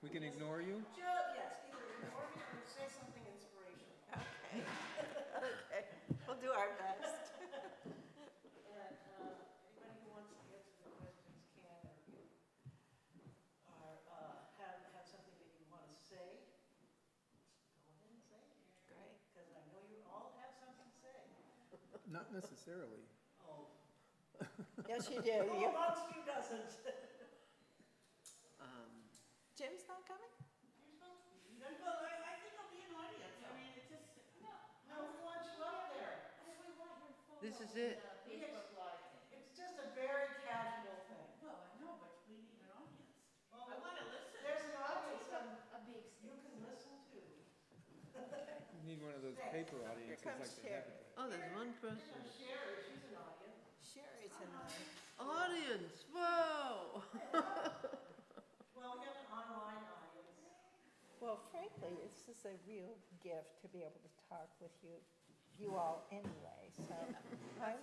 We can ignore you? Yes, either ignore me or say something inspirational. Okay, okay, we'll do our best. And anybody who wants to answer the questions can, or you have something that you want to say, go ahead and say it. Great. Because I know you all have something to say. Not necessarily. Oh. Yes, you do. Who amongst you doesn't? Jim's not coming? Well, I think I'll be an audience. I mean, it's just, no, we want you up there. This is it. It's just a very casual thing. Well, I know, but we need an audience. Well, I want to listen. there's an audience, A big you can listen too. You need one of those paper audiences comes like they have. Sherry. Oh, there's one person. Sherry, she's an audience. Sherry's in there. Audience, whoa! Well, we have an online audience. Well, frankly, it's just a real gift to be able to talk with you all anyway, so I'm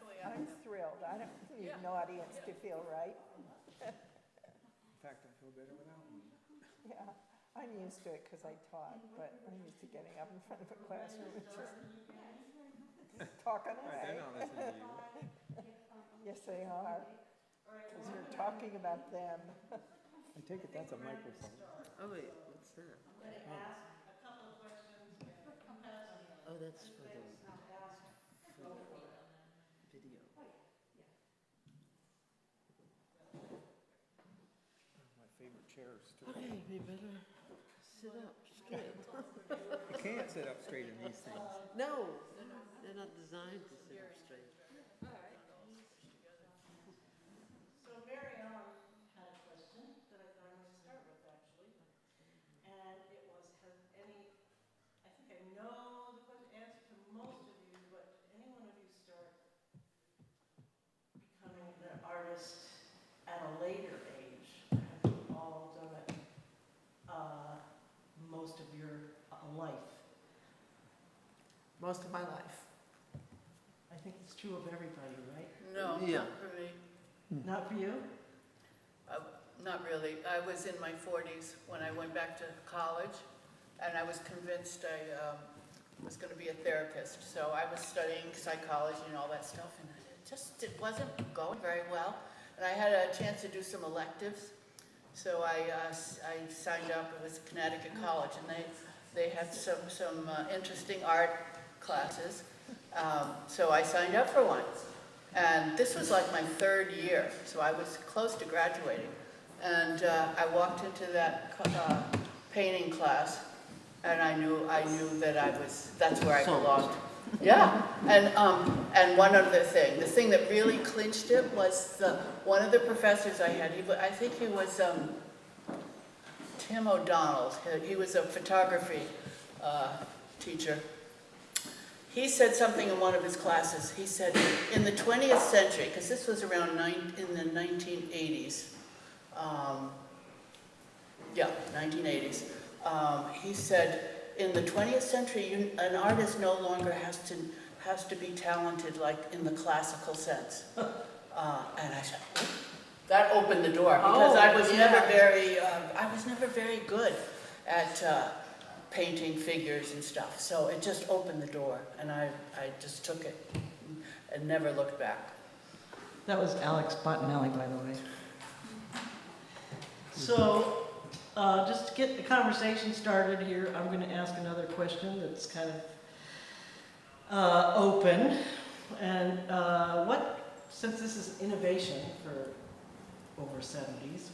thrilled. I don't need an audience to feel right. In fact, I feel better without one. Yeah, I'm used to it because I taught, but I'm used to getting up in front of a classroom and just talking All right, then away. I'll listen to you. Yes, they are, because you're talking about them. I take it that's a microphone. Oh wait, what's that? I'm going to ask a couple of questions and you have Oh, that's for the things to ask. video. My favorite chairs too. Okay, we better sit up straight. You can't sit up straight in these things. No, they're not designed to sit up straight. So Mary Ellen had a question that I thought I would start with actually. And it was, has any, I think I know the answer to most of you, but did any one of you start becoming an artist at a later age? Have you all done it most of your life? Most of my life. I think it's true of everybody, right? No, Yeah. not for me. Not for you? Not really. I was in my 40s when I went back to college, and I was convinced I was going to be a therapist. So I was studying psychology and all that stuff, and it wasn't going very well. And I had a chance to do some electives, so I signed up. It was Connecticut College, and they had some interesting art classes. So I signed up for one. And this was like my third year, so I was close to graduating. And I walked into that painting class, and I knew that that's where I belonged. Yeah, and one other thing, the thing that really clinched it was one of the professors I had, I think he was Tim O'Donnell. He was a photography teacher. He said something in one of his classes. He said, in the 20th century, because this was around in the 1980s, 1980s, he said, in the 20th century, an artist no longer has to be talented like in the classical sense. And I said, that opened the door because I was never very good at painting figures and stuff. So it just opened the door, and I just took it and never looked back. That was Alex Bottinelli, by the way. So, just to get the conversation started here, I'm going to ask another question that's kind of open. And since this is innovation for over 70s,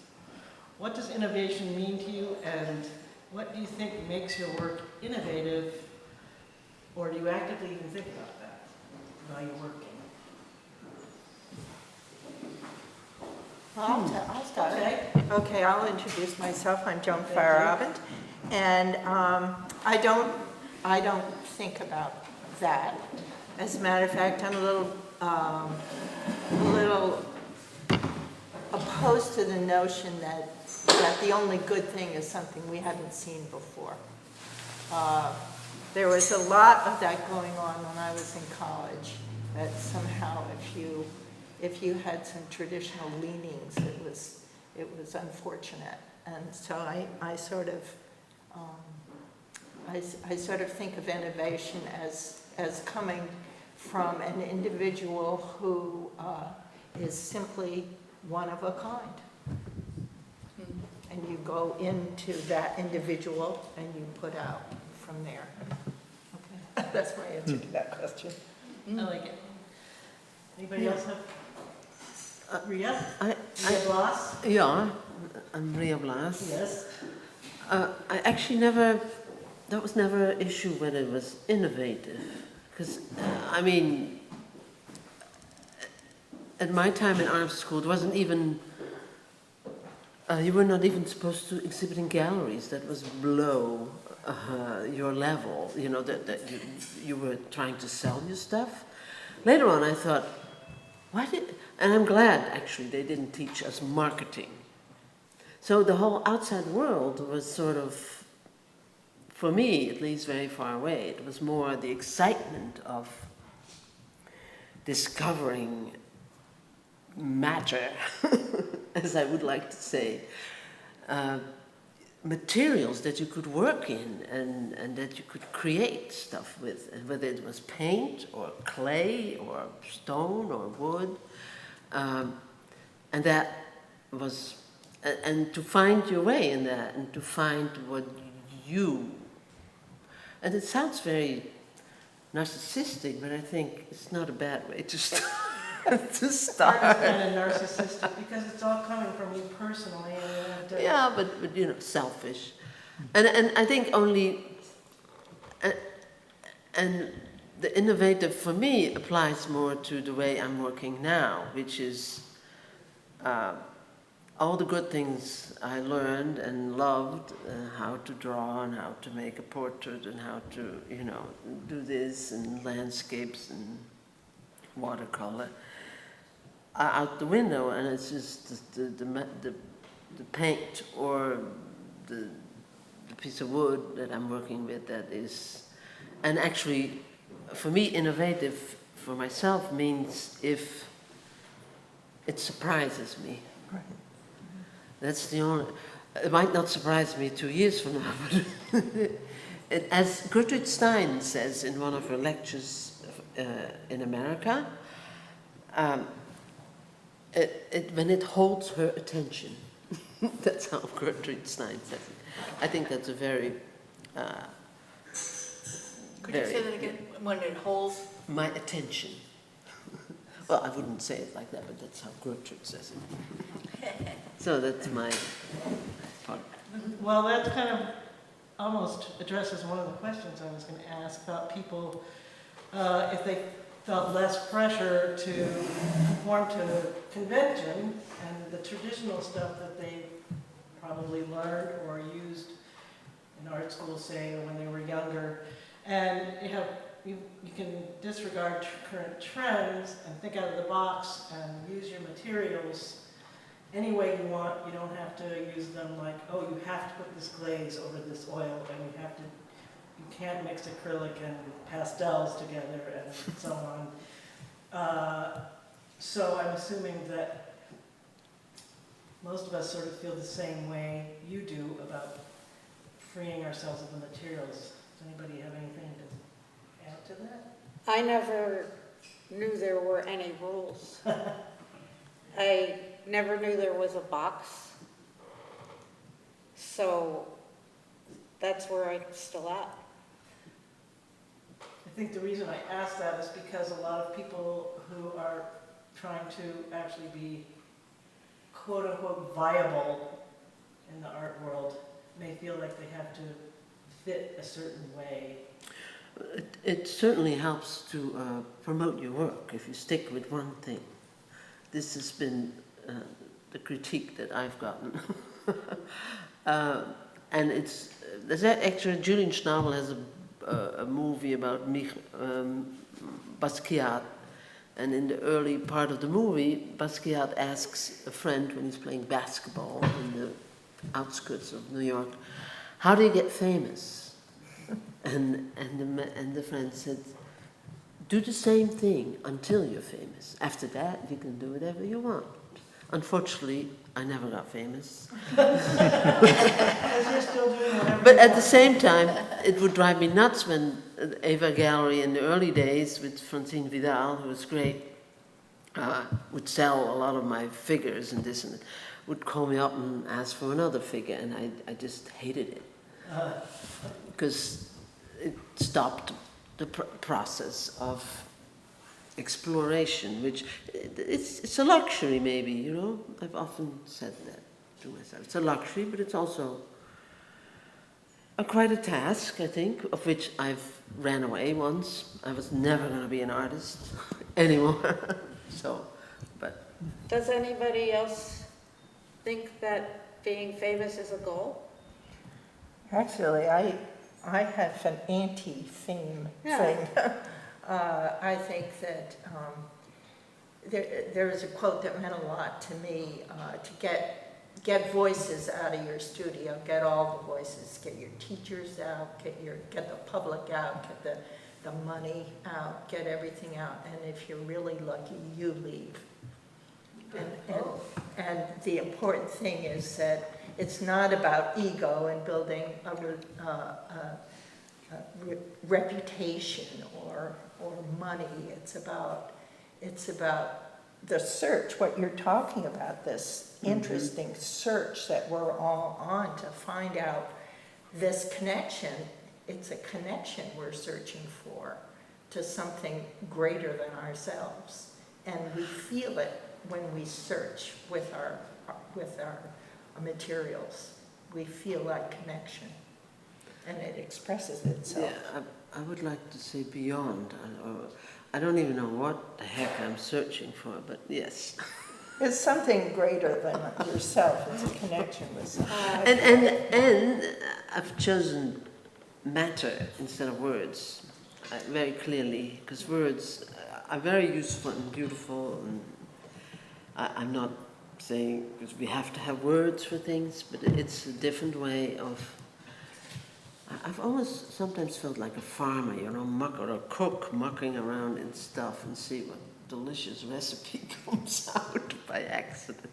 what does innovation mean to you, and what do you think makes your work innovative, or do you actively even think about that while you're working? I'll start. Okay. Okay, I'll introduce myself. I'm Joan Feyerabend, and I don't think about that. As a matter of fact, I'm a little opposed to the notion that the only good thing is something we haven't seen before. There was a lot of that going on when I was in college, that somehow if you had some traditional leanings, it was unfortunate. And so I sort of, I sort of think of innovation as coming from an individual who is simply one of a kind. And you go into that individual and you put out from there. Okay, that's my answer to that question. I like it. Anybody else have? Ria? I, Ria Blas? yeah, I'm Ria Blas. Yes. I actually never, that was never an issue whether it was innovative. Because, I mean, at my time in art school, it wasn't even, you were not even supposed to exhibit in galleries. That was below your level, you know, that you were trying to sell your stuff. Later on, I thought, and I'm glad, actually, they didn't teach us marketing. So the whole outside world was sort of, for me at least, very far away. It was more the excitement of discovering matter, as I would like to say, materials that you could work in and that you could create stuff with, whether it was paint or clay or stone or wood. And that was, and to find your way in that and to find what you, and it sounds very narcissistic, but I think it's not a bad way to start. To start. Art is kind of narcissistic because it's all coming from you personally. And you have to, Yeah, but you know, selfish, and I think only, and the innovative for me applies more to the way I'm working now, which is all the good things I learned and loved, how to draw and how to make a portrait and how to, you know, do this and landscapes and watercolor, are out the window, and it's just the paint or the piece of wood that I'm working with that is, and actually, for me, innovative for myself means if it surprises me. Right. That's the only, it might not surprise me 2 years from now, but as Gertrude Stein says in one of her lectures in America, when it holds her attention. That's how Gertrude Stein says it. I think that's a very, Could you say that again? When it holds? my attention. Well, I wouldn't say it like that, but that's how Gertrude says it. So that's my part. well, that kind of almost addresses one of the questions I was going to ask about people, if they felt less pressure to conform to the convention and the traditional stuff that they probably learned or used in art school, say, when they were younger. And you can disregard current trends and think out of the box and use your materials any way you want. You don't have to use them like, oh, you have to put this glaze over this oil, and you can't mix acrylic and pastels together and so on. So I'm assuming that most of us sort of feel the same way you do about freeing ourselves of the materials. Does anybody have anything to add to that? I never knew there were any rules. I never knew there was a box. So that's where I'm still at. I think the reason I ask that is because a lot of people who are trying to actually be quote-unquote viable in the art world may feel like they have to fit a certain way. It certainly helps to promote your work if you stick with one thing. This has been the critique that I've gotten. And there's actually, Julian Schnabel has a movie about Basquiat, and in the early part of the movie, Basquiat asks a friend when he's playing basketball in the outskirts of New York, how do you get famous? And the friend said, do the same thing until you're famous. After that, you can do whatever you want. Unfortunately, I never got famous. Because you're still doing whatever. But you at the want. same time, it would drive me nuts when Ava Gallery in the early days with Francine Vidal, who was great, would sell a lot of my figures and this and that, would call me up and ask for another figure, and I just hated it. Because it stopped the process of exploration, which it's a luxury maybe, you know? I've often said that to myself. It's a luxury, but it's also quite a task, I think, of which I've ran away once. I was never going to be an artist anymore. So, but... Does anybody else think that being famous is a goal? Actually, I have an anti-theme thing. I think that there is a quote that meant a lot to me, to get voices out of your studio, get all the voices, get your teachers out, get the public out, get the money out, get everything out, and if you're really lucky, you leave. And the important thing is that it's not about ego and building a reputation or money. It's about the search, what you're talking about, this interesting search that we're all on to find out this connection. It's a connection we're searching for to something greater than ourselves. And we feel it when we search with our materials. We feel that connection, and it expresses itself. Yeah, I would like to say beyond. I don't even know what the heck I'm searching for, but yes. It's something greater than yourself. It's a connection with something. And I've chosen matter instead of words, very clearly, because words are very useful and beautiful, and I'm not saying because we have to have words for things, but it's a different way of... I've almost sometimes felt like a farmer, you know, or a cook mucking around in stuff and see what delicious recipe comes out by accident.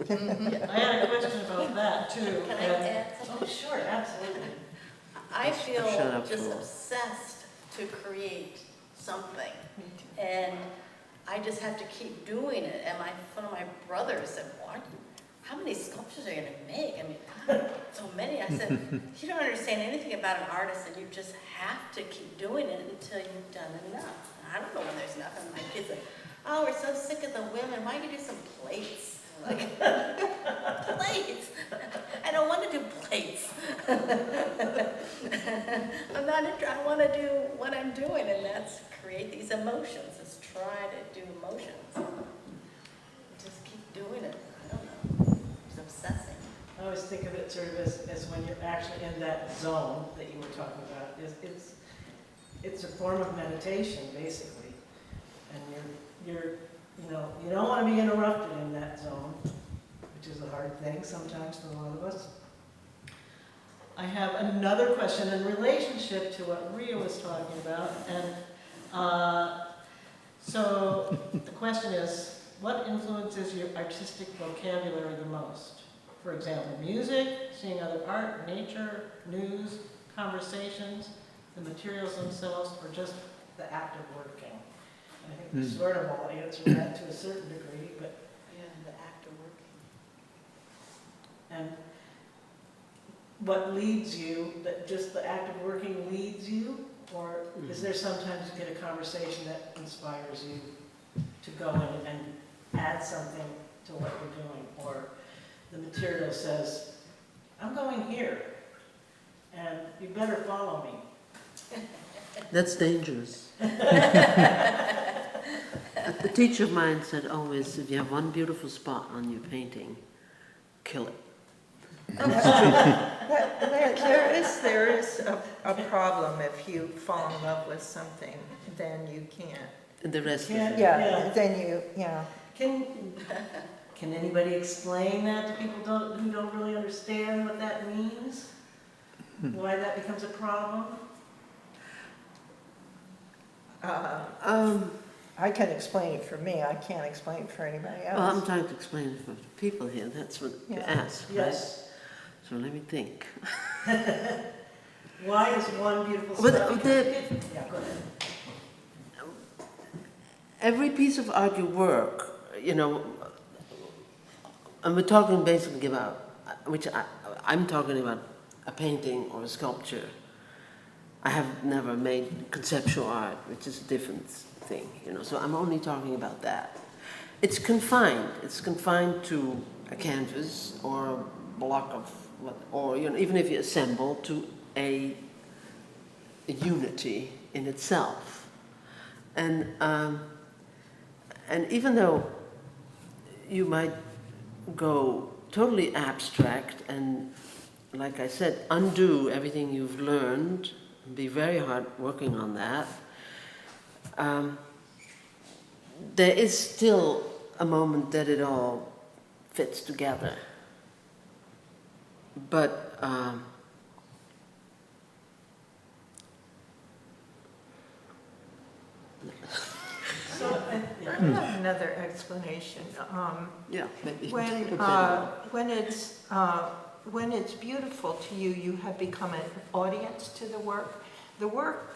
I had a question about that too. Can I add something? Oh, sure, absolutely. I feel Shut up, just Fool. obsessed to create something. And I just have to keep doing it. And one of my brothers said, what? How many sculptures are you going to make? I mean, so many. I said, you don't understand anything about an artist, and you just have to keep doing it until you've done enough. I don't know when there's enough. And my kids are, oh, we're so sick of the women. Why don't you do some plates? I'm like, plates? I don't want to do plates. I want to do what I'm doing, and that's create these emotions. Is try to do emotions. Just keep doing it. I don't know. It's obsessing. I always think of it sort of as when you're actually in that zone that you were talking about. It's a form of meditation, basically. And you're you don't want to be interrupted in that zone, which is a hard thing sometimes for a lot of us. I have another question in relationship to what Ria was talking about. And so the question is, what influences your artistic vocabulary the most? For example, music, seeing other art, nature, news, conversations, the materials themselves, or just the act of working? I think we sort of all answered that to a certain degree, but Yeah, the act of working. and what leads you, that just the act of working leads you? Or is there sometimes you get a conversation that inspires you to go in and add something to what you're doing? Or the material says, I'm going here, and you better follow me. That's dangerous. A teacher of mine said always, if you have one beautiful spot on your painting, kill it. There is a problem if you fall in love with something, then you can't. And the rest of Yeah. it. Yeah, then you, yeah. Can anybody explain that to people who don't really understand what that means? Why that becomes a problem? I can explain it for me, I can't explain it for anybody Well, I'm else. trying to explain it for the people here, that's what you Yeah. asked, right? Yes. So let me think. Why is one beautiful But spot? the- Yeah, go ahead. Every piece of art you work, you know, and we're talking basically about, I'm talking about a painting or a sculpture. I have never made conceptual art, which is a different thing, you know, so I'm only talking about that. It's confined to a canvas or a block of, or, you know, even if you assemble to a unity in itself. And even though you might go totally abstract and, like I said, undo everything you've learned, be very hard working on that, there is still a moment that it all fits together. But So, I have another explanation. yeah, maybe. When it's beautiful to you, you have become an audience to the work. The work,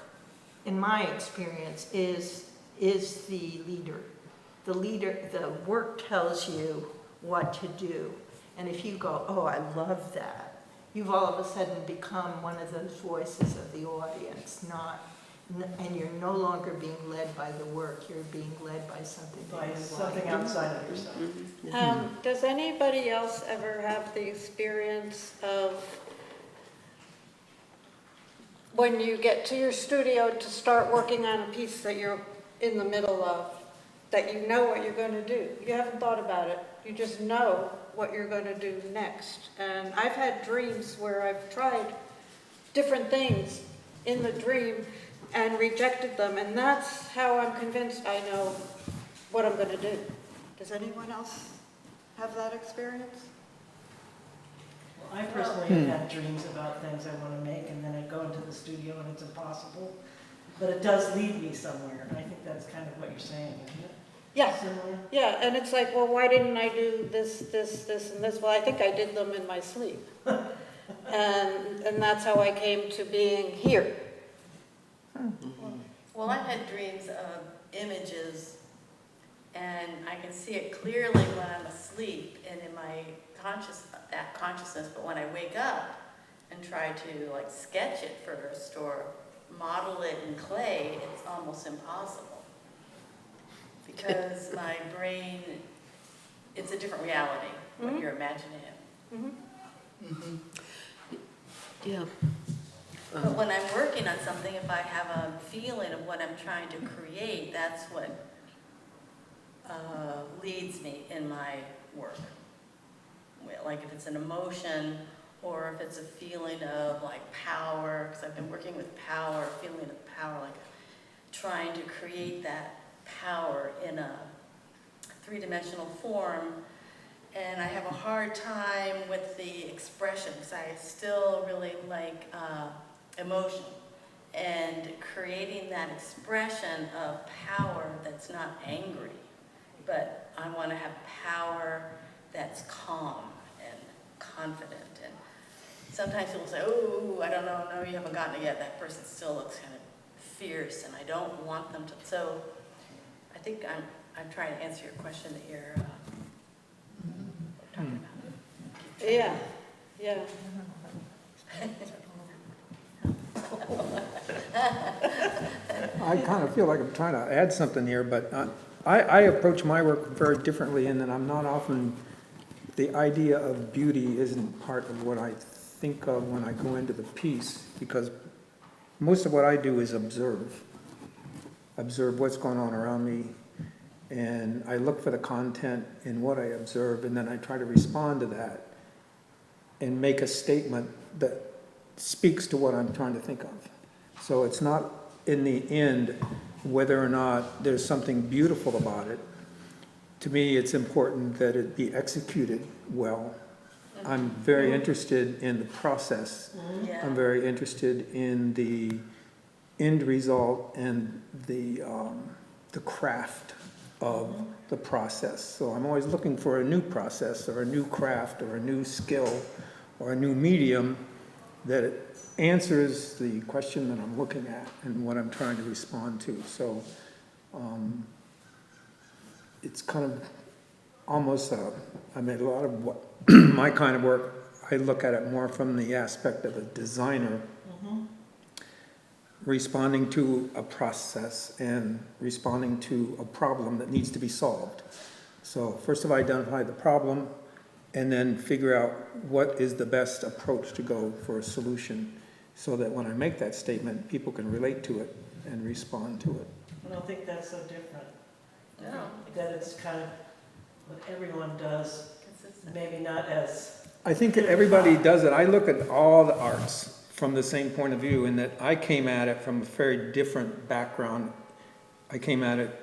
in my experience, is the leader. The work tells you what to do. And if you go, oh, I love that, you've all of a sudden become one of those voices of the audience, and you're no longer being led by the work, you're being led by something that By you something like. outside of yourself. Does anybody else ever have the experience of when you get to your studio to start working on a piece that you're in the middle of, that you know what you're going to do? You haven't thought about it. You just know what you're going to do next. And I've had dreams where I've tried different things in the dream and rejected them, and that's how I'm convinced I know what I'm going to do. Does anyone else have that experience? Well, I personally have had dreams about things I want to make, and then I go into the studio and it's impossible. But it does lead me somewhere, and I think that's kind of what you're saying, isn't it? Yeah, Similar? yeah, and it's like, well, why didn't I do this, and this? Well, I think I did them in my sleep. And that's how I came to being here. Well, I've had dreams of images, and I can see it clearly when I'm asleep and in my consciousness, but when I wake up and try to like sketch it first or model it in clay, it's almost impossible. Because my brain, it's a different reality when you're imagining it. Yeah. But when I'm working on something, if I have a feeling of what I'm trying to create, that's what leads me in my work. Like if it's an emotion, or if it's a feeling of like power, because I've been working with power, feeling of power, like trying to create that power in a three-dimensional form. And I have a hard time with the expression, because I still really like emotion, and creating that expression of power that's not angry, but I want to have power that's calm and confident. And sometimes people say, oh, I don't know, no, you haven't gotten it yet. That person still looks kind of fierce, and I don't want them to. So I think I'm trying to answer your question that you're talking about. Yeah, yeah. I kind of feel like I'm trying to add something here, but I approach my work very differently in that I'm not often, the idea of beauty isn't part of what I think of when I go into the piece, because most of what I do is observe what's going on around me, and I look for the content in what I observe, and then I try to respond to that and make a statement that speaks to what I'm trying to think of. So it's not, in the end, whether or not there's something beautiful about it. To me, it's important that it be executed well. I'm very interested in the process. Yeah. I'm very interested in the end result and the the craft of the process. So I'm always looking for a new process or a new craft or a new skill or a new medium that answers the question that I'm looking at and what I'm trying to respond to. So it's kind of almost, I mean, a lot of what my kind of work, I look at it more from the aspect of a designer responding to a process and responding to a problem that needs to be solved. So first of all, identify the problem and then figure out what is the best approach to go for a solution so that when I make that statement, people can relate to it and respond to it. I don't think that's so different. No. That it's kind of what everyone does, Consistent. maybe not as, I think that everybody does it. I look at all the arts from the same point of view in that I came at it from a very different background. I came at it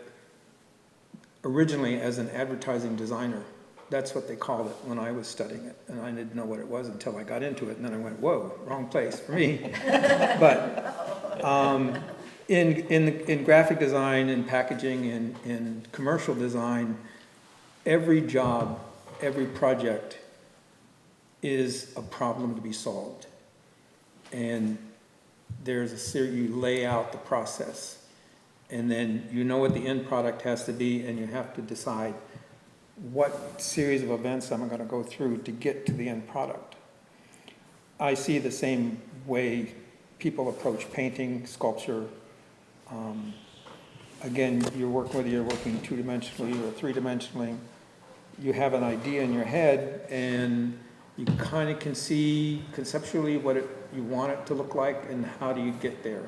originally as an advertising designer. That's what they called it when I was studying it. And I didn't know what it was until I got into it. And then I went, whoa, wrong place for me. But in graphic design, in packaging, in commercial design, every job, every project is a problem to be solved. And there's a series, you lay out the process, and then you know what the end product has to be, and you have to decide what series of events am I going to go through to get to the end product. I see the same way people approach painting, sculpture. Again, whether you're working two-dimensionally or three-dimensionally, you have an idea in your head, and you kind of can see conceptually what you want it to look like, and how do you get there.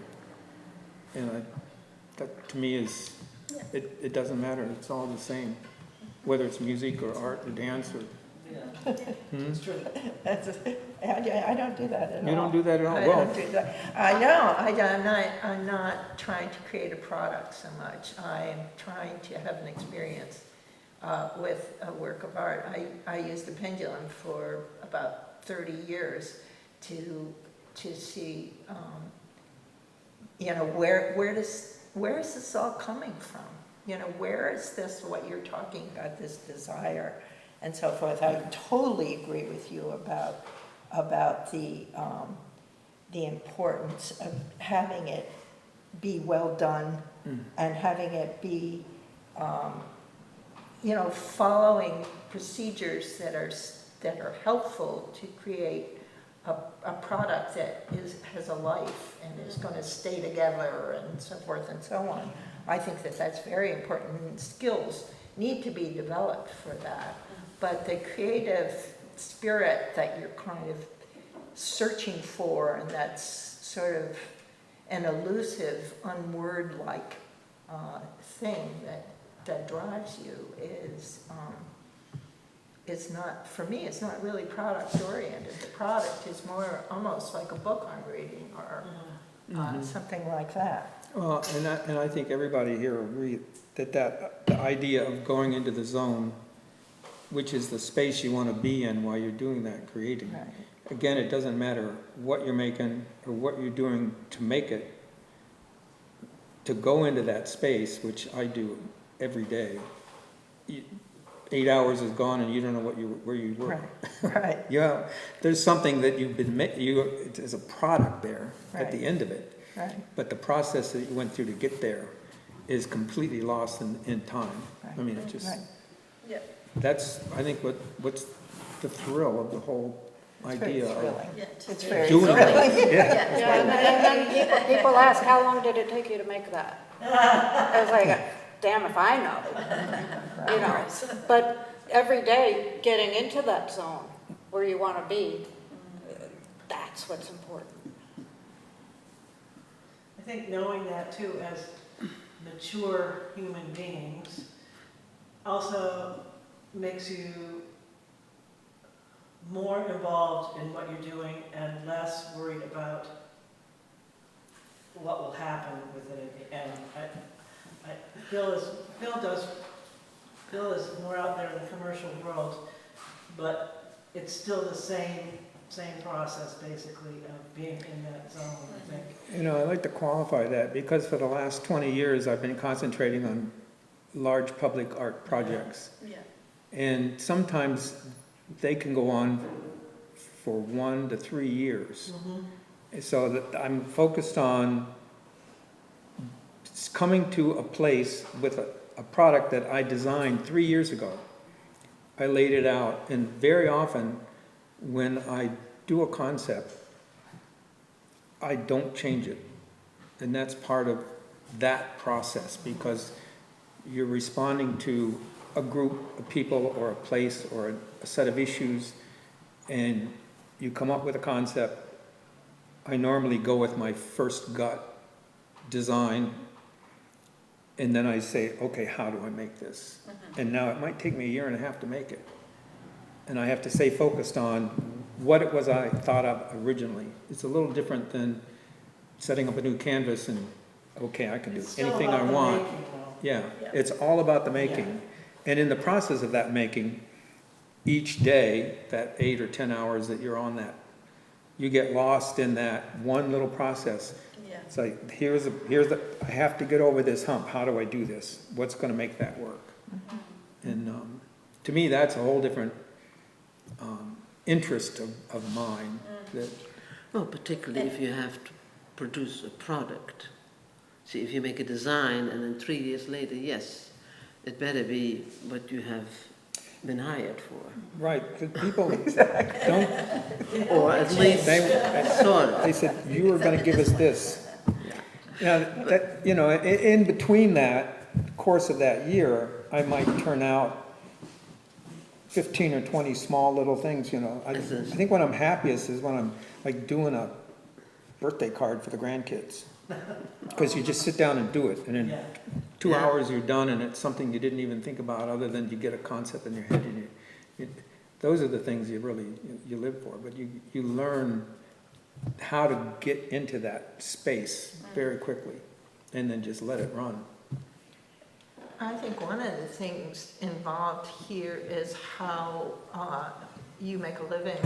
And that to me is, it doesn't matter, it's all the same, whether it's music or art or dance or. it's true. I don't do that at all. You don't do that at all? I Well, don't do that. I'm not trying to create a product so much. I'm trying to have an experience with a work of art. I used the pendulum for about 30 years to see, where is this all coming from? Where is this, what you're talking about, this desire and so forth. I totally agree with you about the importance of having it be well done and having it be, following procedures that are helpful to create a product that has a life and is going to stay together and so forth and so on. I think that's very important, and skills need to be developed for that. But the creative spirit that you're kind of searching for, and that's sort of an elusive, unword-like thing that drives you is not, for me, it's not really product-oriented. The product is more almost like a book I'm reading or something like that. and I think everybody here agrees that the idea of going into the zone, which is the space you want to be in while you're doing that creating. Right. Again, it doesn't matter what you're making or what you're doing to make it. To go into that space, which I do every day, 8 hours is gone and you don't know where you were. Right. Yeah, there's something that you've been there's a product there at the Right. end of it. Right. But the process that you went through to get there is completely lost in time. I mean, it just, Right. Yeah, that's, I think, what's the thrill of the whole It's very idea of thrilling. yeah. It's very doing thrilling. it. Yeah. Yeah. And then people ask, how long did it take you to make that? I was like, damn if I know, But every day, getting into that zone where you want to be, that's what's important. I think knowing that too, as mature human beings, also makes you more involved in what you're doing and less worried about what will happen with it at the end. Bill is more out there in the commercial world, but it's still the same same process basically of being in that zone, I think. You know, I'd like to qualify that because for the last 20 years, I've been concentrating on large public art projects. Yeah. And sometimes they can go on for 1 to 3 years. So that I'm focused on coming to a place with a product that I designed 3 years ago. I laid it out, and very often when I do a concept, I don't change it. And that's part of that process because you're responding to a group of people or a place or a set of issues, and you come up with a concept. I normally go with my first gut design, and then I say, okay, how do I make this? And now it might take me 1.5 years to make it. And I have to stay focused on what it was I thought of originally. It's a little different than setting up a new canvas and, okay, I can do It's still anything I about the want. making, though. Yeah, Yeah. it's all about the making. And in the process of that making, each day, that 8 or 10 hours that you're on that, you get lost in that one little process. Yeah. It's like, I have to get over this hump. How do I do this? What's gonna make that work? And to me, that's a whole different interest of mine. That, Well, particularly if you have to produce a product. See, if you make a design and then 3 years later, yes, it better be what you have been hired for. right, 'cause people don't, Or at least, sort of. they said, you were gonna give us this. Yeah, that, you know, in between that course of that year, I might turn out 15 or 20 small little things, you know. I think when I'm happiest is when I'm like doing a birthday card for the grandkids. Because you just sit down and do it, and in Yeah. 2 Yeah. hours you're done, and it's something you didn't even think about other than you get a concept in your head. And those are the things you really, you live for, but you learn how to get into that space very quickly, and then just let it run. I think one of the things involved here is how you make a living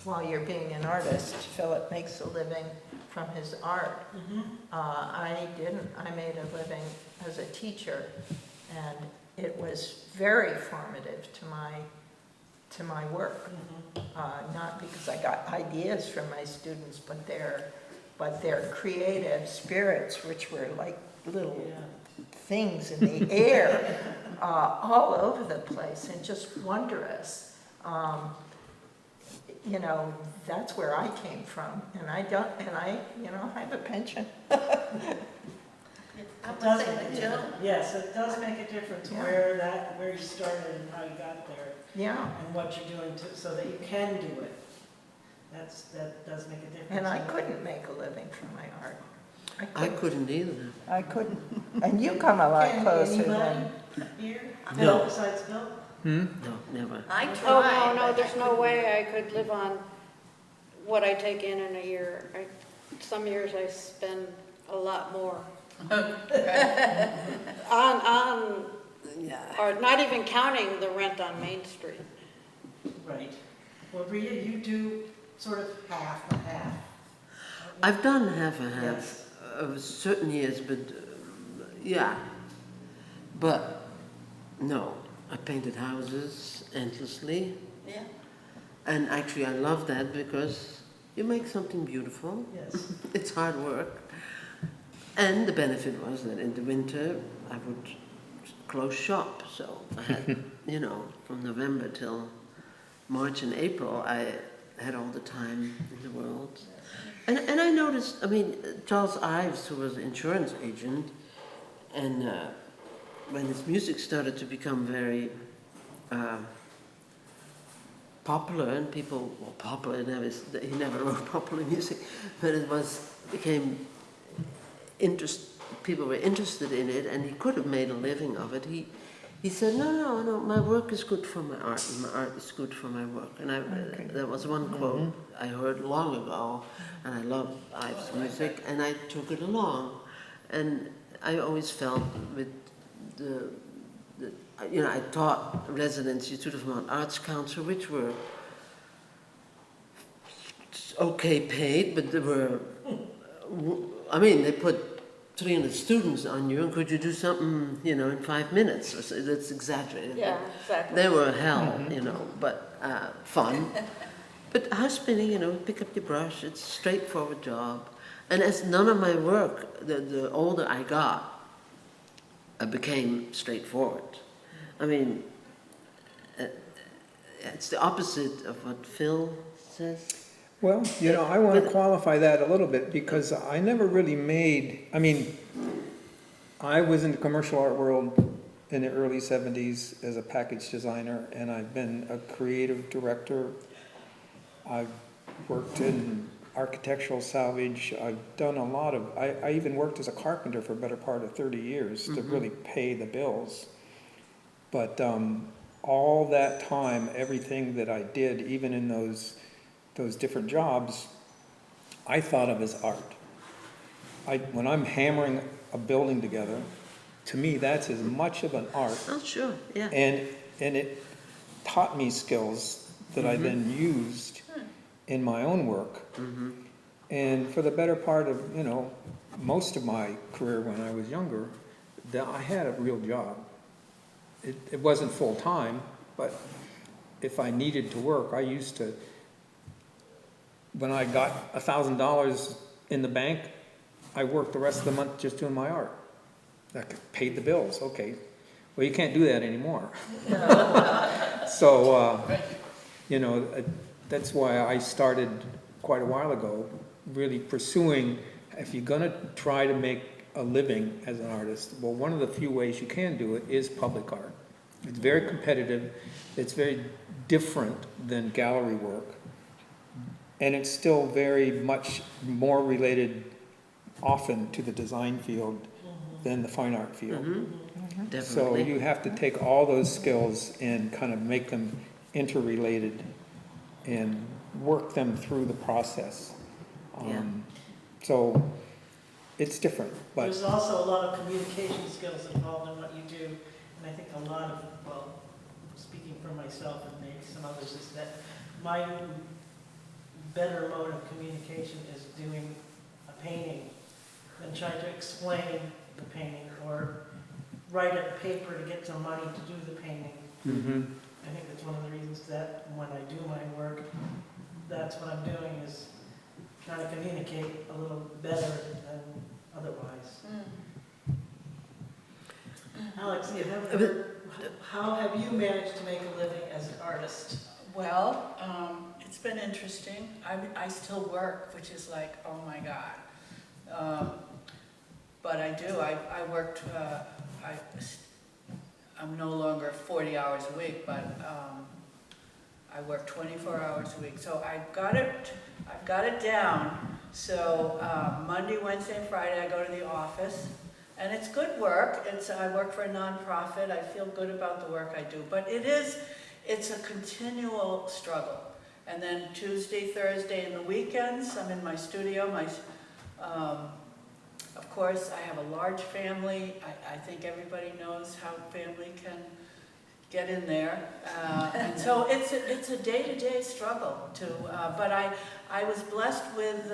while you're being an artist. Philip makes a living from his art. I didn't. I made a living as a teacher, and it was very formative to my work. Not because I got ideas from my students, but their creative spirits, which were like little things in the air, all over the place, and just wondrous. You know, that's where I came from, and I have a pension. I It would does say make a the Joe. difference. Yes, it does make a difference Yeah. where you started and how you got there, Yeah, and what you're doing so that you can do it. That does make a difference. and I couldn't make a living from my art. I couldn't either. I couldn't. And you come a lot closer than. Anybody here? No. Besides Bill? No, never. I Oh, tried. no, but there's I no couldn't. way I could live on what I take in a year. Some years I spend a lot more. On, Yeah. or not even counting the rent on Main Street. Right. Well, Rita, you do sort of half and half. I've done half and half Yes. of certain years, but yeah. But no, I painted houses endlessly. Yeah. And actually, I love that because you make something beautiful. Yes. It's hard work. And the benefit was that in the winter, I would close shop. So I had, you know, from November till March and April, I had all the time in the world. And I noticed, I mean, Charles Ives, who was an insurance agent, and when his music started to become very popular, and people, well, popular, he never wrote popular music, but became people were interested in it, and he could have made a living of it. He said, no, my work is good for my art, and my art is good for my work. And that was one quote I heard long ago, and I love Ives' music, and I took it along. And I always felt with I taught residents to the Vermont Arts Council, which were okay paid, but they were, I mean, they put 300 students on you, and could you do something, you know, in 5 minutes? Or so, that's exaggerated. Yeah, exactly. They were hell, you know, but fun. But house spinning, you know, pick up your brush, it's a straightforward job. And as none of my work, the older I got, became straightforward. I mean, it's the opposite of what Phil says. Well, you know, I want to qualify that a little bit because I never really made, I mean, I was in the commercial art world in the early 70s as a package designer, and I've been a creative director. I've worked in architectural salvage. I've done a lot of, I even worked as a carpenter for a better part of 30 years to really pay the bills. But all that time, everything that I did, even in those different jobs, I thought of as art. When I'm hammering a building together, to me, that's as much of an art. Oh, sure, yeah. And it taught me skills that I then used in my own work. And for the better part of, you know, most of my career when I was younger, I had a real job. It wasn't full-time, but if I needed to work, I used to, when I got $1,000 in the bank, I worked the rest of the month just doing my art. That paid the bills, okay. Well, you can't do that anymore. So, you know, that's why I started quite a while ago, really pursuing, if you're gonna try to make a living as an artist, well, one of the few ways you can do it is public art. It's very competitive, it's very different than gallery work, and it's still very much more related often to the design field than the fine art field. So Definitely. you have to take all those skills and kind of make them interrelated and work them through the process. Yeah. So it's different, but There's also a lot of communication skills involved in what you do, and I think a lot of, well, speaking for myself and maybe some others, is that my better mode of communication is doing a painting than trying to explain the painting or write a paper to get some money to do the painting. I think that's one of the reasons that when I do my work, that's what I'm doing, is trying to communicate a little better than otherwise. Alex, how have you managed to make a living as an artist? Well, it's been interesting. I still work, which is like, oh my God. But I do. I worked. I'm no longer 40 hours a week, but I work 24 hours a week. So I've got it down. So Monday, Wednesday, and Friday I go to the office, and it's good work. I work for a nonprofit. I feel good about the work I do, but it's a continual struggle. And then Tuesday, Thursday, and the weekends, I'm in my studio. Of course, I have a large family. I think everybody knows how family can get in there. And so it's a day-to-day struggle but I was blessed with,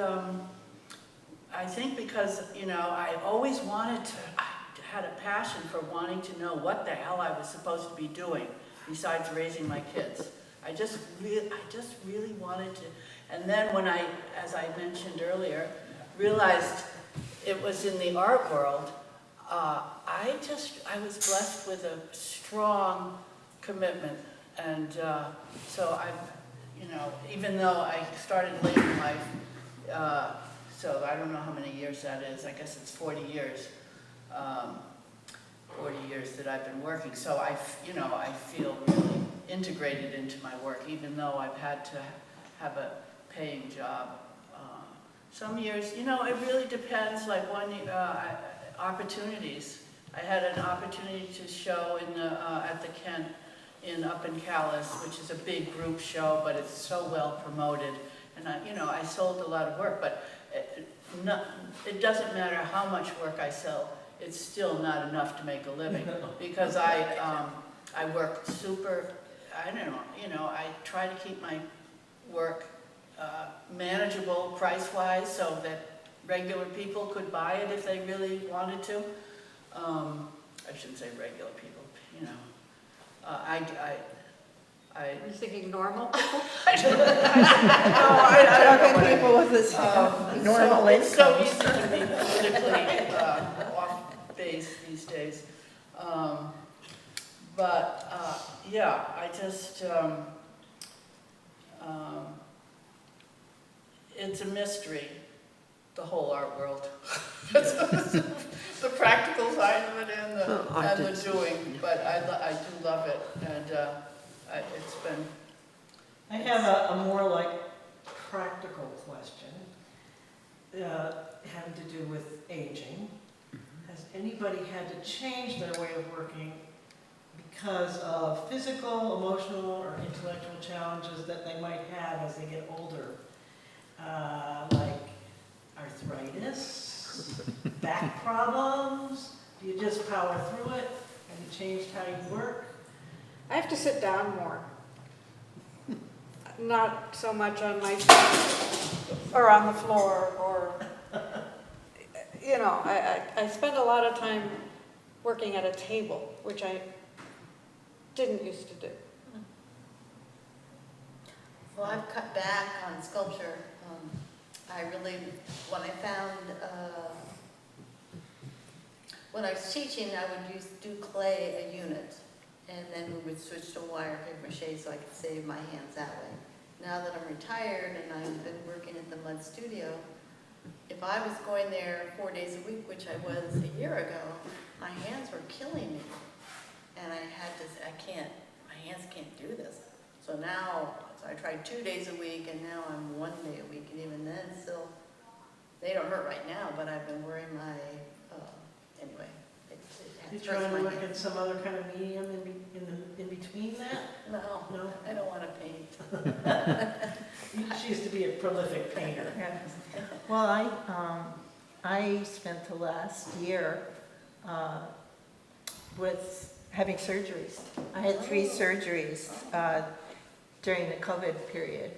I think because, you know, I always I had a passion for wanting to know what the hell I was supposed to be doing besides raising my kids. I just really wanted to. And then when as I mentioned earlier, realized it was in the art world, I was blessed with a strong commitment. And so you know, even though I started late in life, so I don't know how many years that is, I guess it's 40 years. 40 years that I've been working. So I feel really integrated into my work, even though I've had to have a paying job. Some years, you know, it really depends, like opportunities. I had an opportunity to show at the Kent up in Calais, which is a big group show, but it's so well promoted. And I sold a lot of work, but it doesn't matter how much work I sell, it's still not enough to make a living, because I work super, I don't know, I try to keep my work manageable price-wise so that regular people could buy it if they really wanted to. I shouldn't say regular people, you know. I Are you thinking normal? I don't think people with this normal It's so income. easy to be politically off-base these days. Yeah, I just, it's a mystery, the whole art world. The practical side of it and the doing, but I do love it, and it's been. I have a more like practical question, having to do with aging. Has anybody had to change their way of working because of physical, emotional, or intellectual challenges that they might have as they get older? Like arthritis, back problems? Do you just power through it? Have you changed how you work? I have to sit down more. Not so much on my feet or on the floor or, you know, I spend a lot of time working at a table, which I didn't used to do. Well, I've cut back on sculpture. When I was teaching, I would do clay a unit, and then we would switch to wire paper mache so I could save my hands that way. Now that I'm retired and I've been working at the Mud Studio, if I was going there 4 days a week, which I was a year ago, my hands were killing me. And my hands can't do this. So now, I tried 2 days a week, and now I'm 1 day a week, and even then, still, they don't hurt right now, but I've been wearing my, anyway. You trying to look at some other kind of medium in between that? No, No? I don't want to paint. She used to be a prolific painter. Well, I spent the last year with having surgeries. I had 3 surgeries during the COVID period,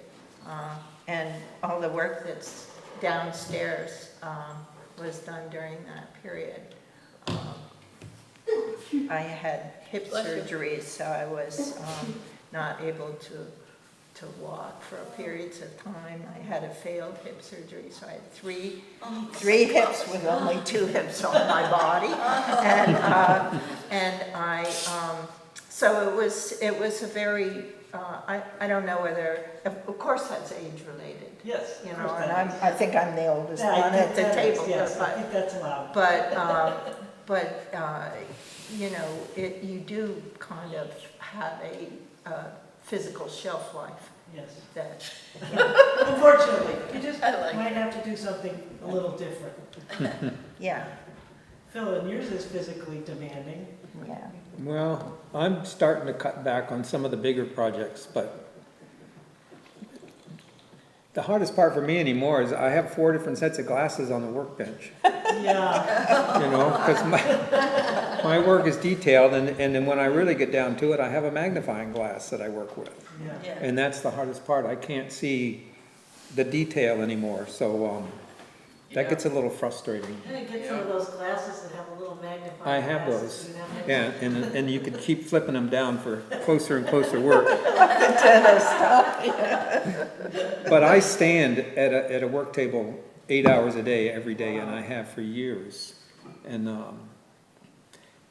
and all the work that's downstairs was done during that period. I had hip surgeries, so I was not able to walk for periods of time. I had a failed hip surgery, so I had three hips with only 2 hips on my body, and I so it was a very I don't know whether, of course that's age related. Yes. You of know, course and that is. I think I'm the oldest Yeah, I one think at the that is, table. yes, I think that's allowed. But you know, you do kind of have a physical shelf life Yes. that, Unfortunately, you just I like might have to do something a little different. yeah, Phil, and yours is physically demanding. yeah. Well, I'm starting to cut back on some of the bigger projects, but the hardest part for me anymore is I have 4 different sets of glasses on the workbench, Yeah. you know, because my work is detailed, and then when I really get down to it, I have a magnifying glass that I work with. Yeah. Yeah. And that's the hardest part. I can't see the detail anymore, so that gets a little frustrating. And you get some of those glasses that have a little magnifying glass. I have those. You have Yeah, and you could keep flipping them down for closer and closer work. But I stand at a work table 8 hours a day, every day, and I have for years. And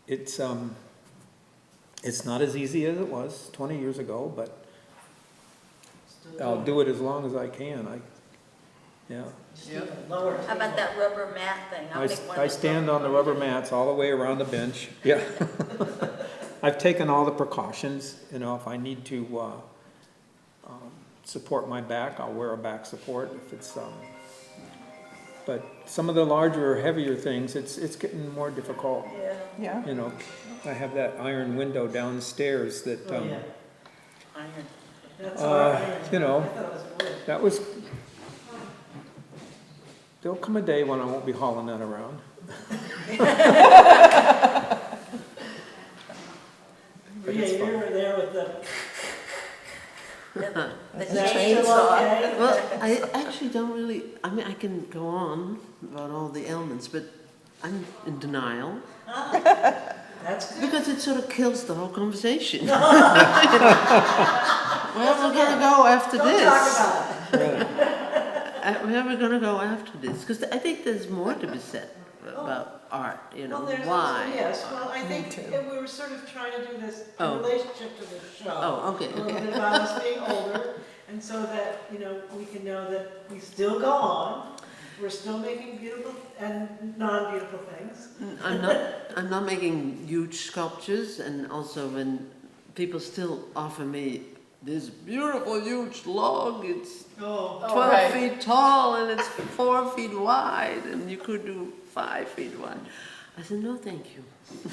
it's not as easy as it was 20 years ago, but Still I'll do it as long as I can. Yeah. just need a lower How about table. that rubber mat thing? I'll make one I of stand those. on the rubber mats all the way around the bench, yeah. I've taken all the precautions, you know, if I need to support my back, I'll wear a back support if it's, but some of the larger, heavier things, it's getting more difficult, Yeah. you know. I have that iron window downstairs that, Oh, yeah. Iron. That's all right. you know, I thought it was wood. that was, there'll come a day when I won't be hauling that around. But Yeah, it's you fun. were there with the, The Is that chainsaw. still okay? Well, I actually don't really, I mean, I can go on about all the ailments, but I'm in denial That's good. because it sort of kills the whole conversation. Where are we gonna go after Don't this? talk about it. Where are we gonna go after this? Because I think there's more to be said about art, you know, Well, there's why. also, yes, well, I think we were sort of trying to do this in Oh. relationship to the show. Oh, okay, A little okay. bit about us being older, and so that, you know, we can know that we still go on, we're still making beautiful and non-beautiful things. I'm not making huge sculptures, and also when people still offer me this beautiful huge log, it's Oh. 12 right. feet tall and it's 4 feet wide, and you could do 5 feet wide. I said, no, thank you.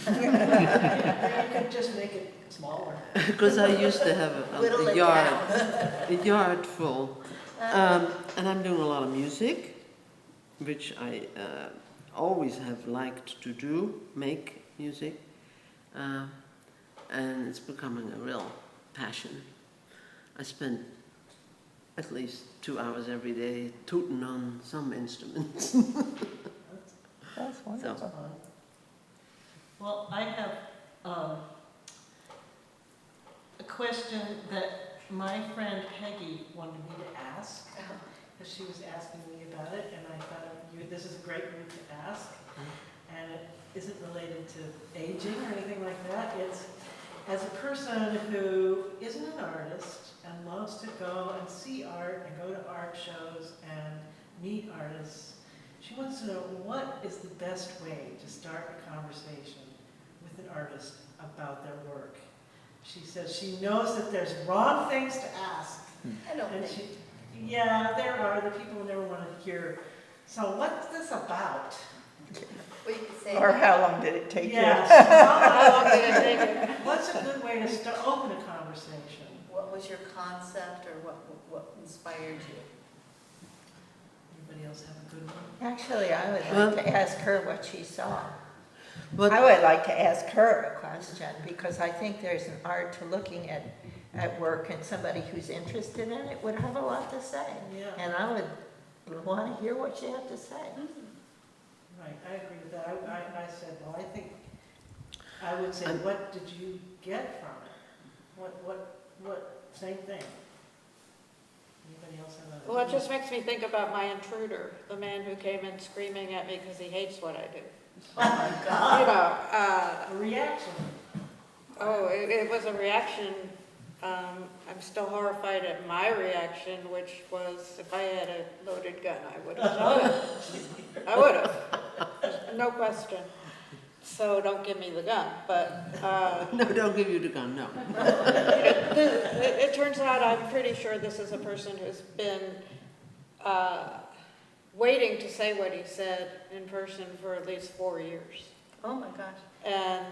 Yeah, you could just make it smaller. Because I used to have Whittle a it yard, down. a yard full. And I'm doing a lot of music, which I always have liked to do, make music. And it's becoming a real passion. I spend at least 2 hours every day tooting on some instruments. That's wonderful. Well, I have a question that my friend Peggy wanted me to ask, because she was asking me about it, and I thought this is a great group to ask, and it isn't related to aging or anything like that. It's, as a person who isn't an artist and loves to go and see art and go to art shows and meet artists, she wants to know what is the best way to start a conversation with an artist about their work. She says she knows that there's wrong things to ask. I don't And think. yeah, there are the people who never want to hear, so what's this about? We could say. Or how long did it take you? Yes. How long did it take you? What's a good way to start, open a conversation? What was your concept or what inspired you? Anybody else have a good one? Actually, I would Well- like to ask her what she saw. But I would like to ask her a question, because I think there's an art to looking at work, and somebody who's interested in it would have a lot to say. Yeah, And I would want to hear what she had to say. right, I agree with that. I said, well, I think, I would say, I'm- what did you get from it? What, same thing. Anybody else have a? Well, it just makes me think about my intruder, the man who came in screaming at me because he hates what I do. Oh my You God. know, A reaction. it was a reaction. I'm still horrified at my reaction, which was if I had a loaded gun, I would have shot him. I would have, no question. So don't give me the gun, but, no, don't give you the gun, no. it turns out I'm pretty sure this is a person who's been waiting to say what he said in person for at least 4 years. Oh my gosh. And,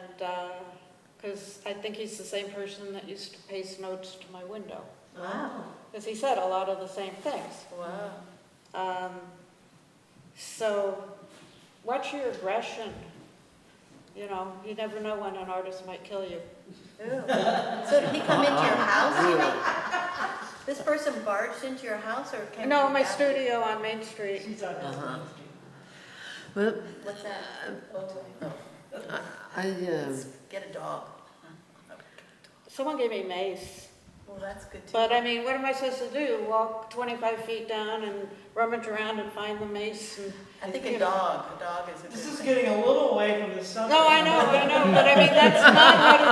because I think he's the same person that used to paste notes to my window. Wow. Because he said a lot of the same things. Wow. So watch your aggression. You know, you never know when an artist might kill you. Ew. So did he come into your house, you think? This person barged into your house or came? No, from my the back? studio on Main Street. She's on Uh-huh. Main Street. Well, What's that? Oh, I get a dog. Someone gave me mace. Well, that's good too. But I mean, what am I supposed to do? Walk 25 feet down and rummage around and find the mace? And, I think you a know. dog is a good This is thing. getting a little away from the subject. No, I know, but I mean, that's not how to,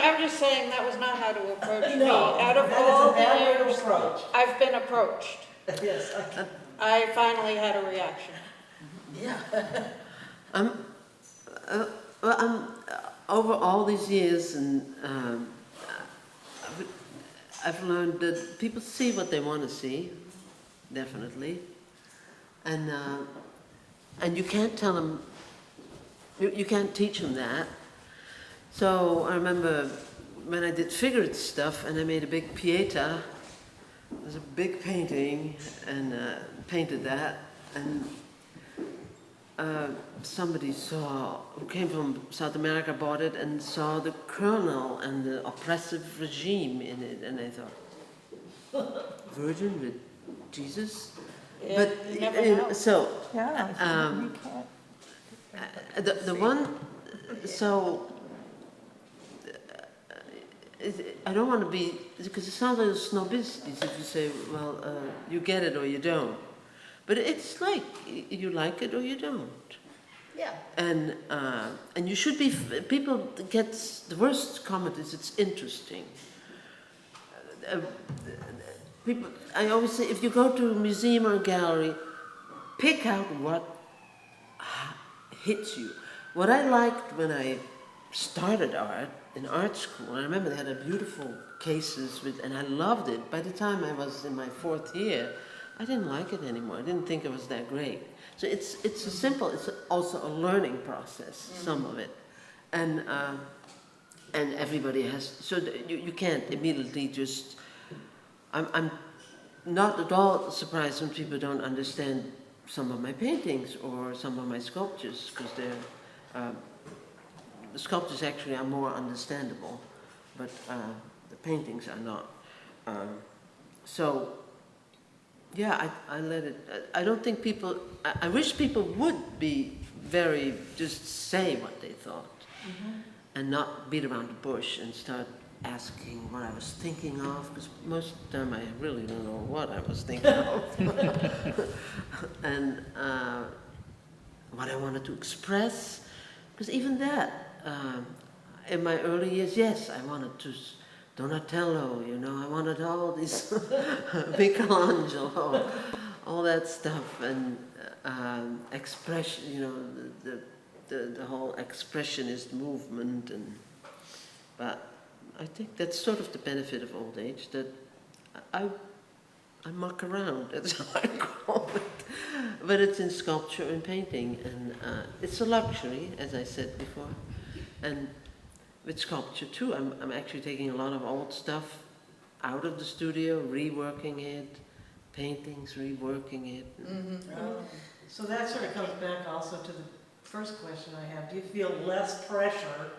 I'm just saying that was not how to approach me. No, Out of that all is a bad way the to years approach. I've been approached, Yes, I finally had a reaction. Yeah. over all these years, and I've learned that people see what they want to see, definitely, and you can't tell them, you can't teach them that. So I remember when I did figured stuff, and I made a big Pieta. It was a big painting, and painted that, and somebody saw, who came from South America, bought it and saw the colonel and the oppressive regime in it, and they thought, Virgin with Jesus. Yeah, But you never know. so Yeah, Um, you can't. the one, so I don't want to be, because it sounds like a snobistic if you say, well, you get it or you don't. But it's like you like it or you don't. Yeah. And you should be, people get, the worst comment is it's interesting. People, I always say, if you go to a museum or a gallery, pick out what hits you. What I liked when I started art, in art school, I remember they had a beautiful cases with, and I loved it. By the time I was in my 4th year, I didn't like it anymore. I didn't think it was that great. So it's a simple, it's also a learning process, some of it. And everybody has, so you can't immediately just, I'm not at all surprised when people don't understand some of my paintings or some of my sculptures, because they're, the sculptures actually are more understandable, but the paintings are not. So, yeah, I let it, I don't think people, I wish people would be very, just say what they thought, and not beat around the bush and start asking what I was thinking of, because most of the time I really don't know what I was thinking of. And what I wanted to express, because even that, in my early years, yes, I wanted to Donatello, you know, I wanted all these Michelangelo, all that stuff, and expression, you know, the whole expressionist movement, and but I think that's sort of the benefit of old age, that I muck around, that's how I call it. But it's in sculpture and painting, and it's a luxury, as I said before. And with sculpture too, I'm actually taking a lot of old stuff out of the studio, reworking it, paintings, reworking it. So that sort of comes back also to the first question I have. Do you feel less pressure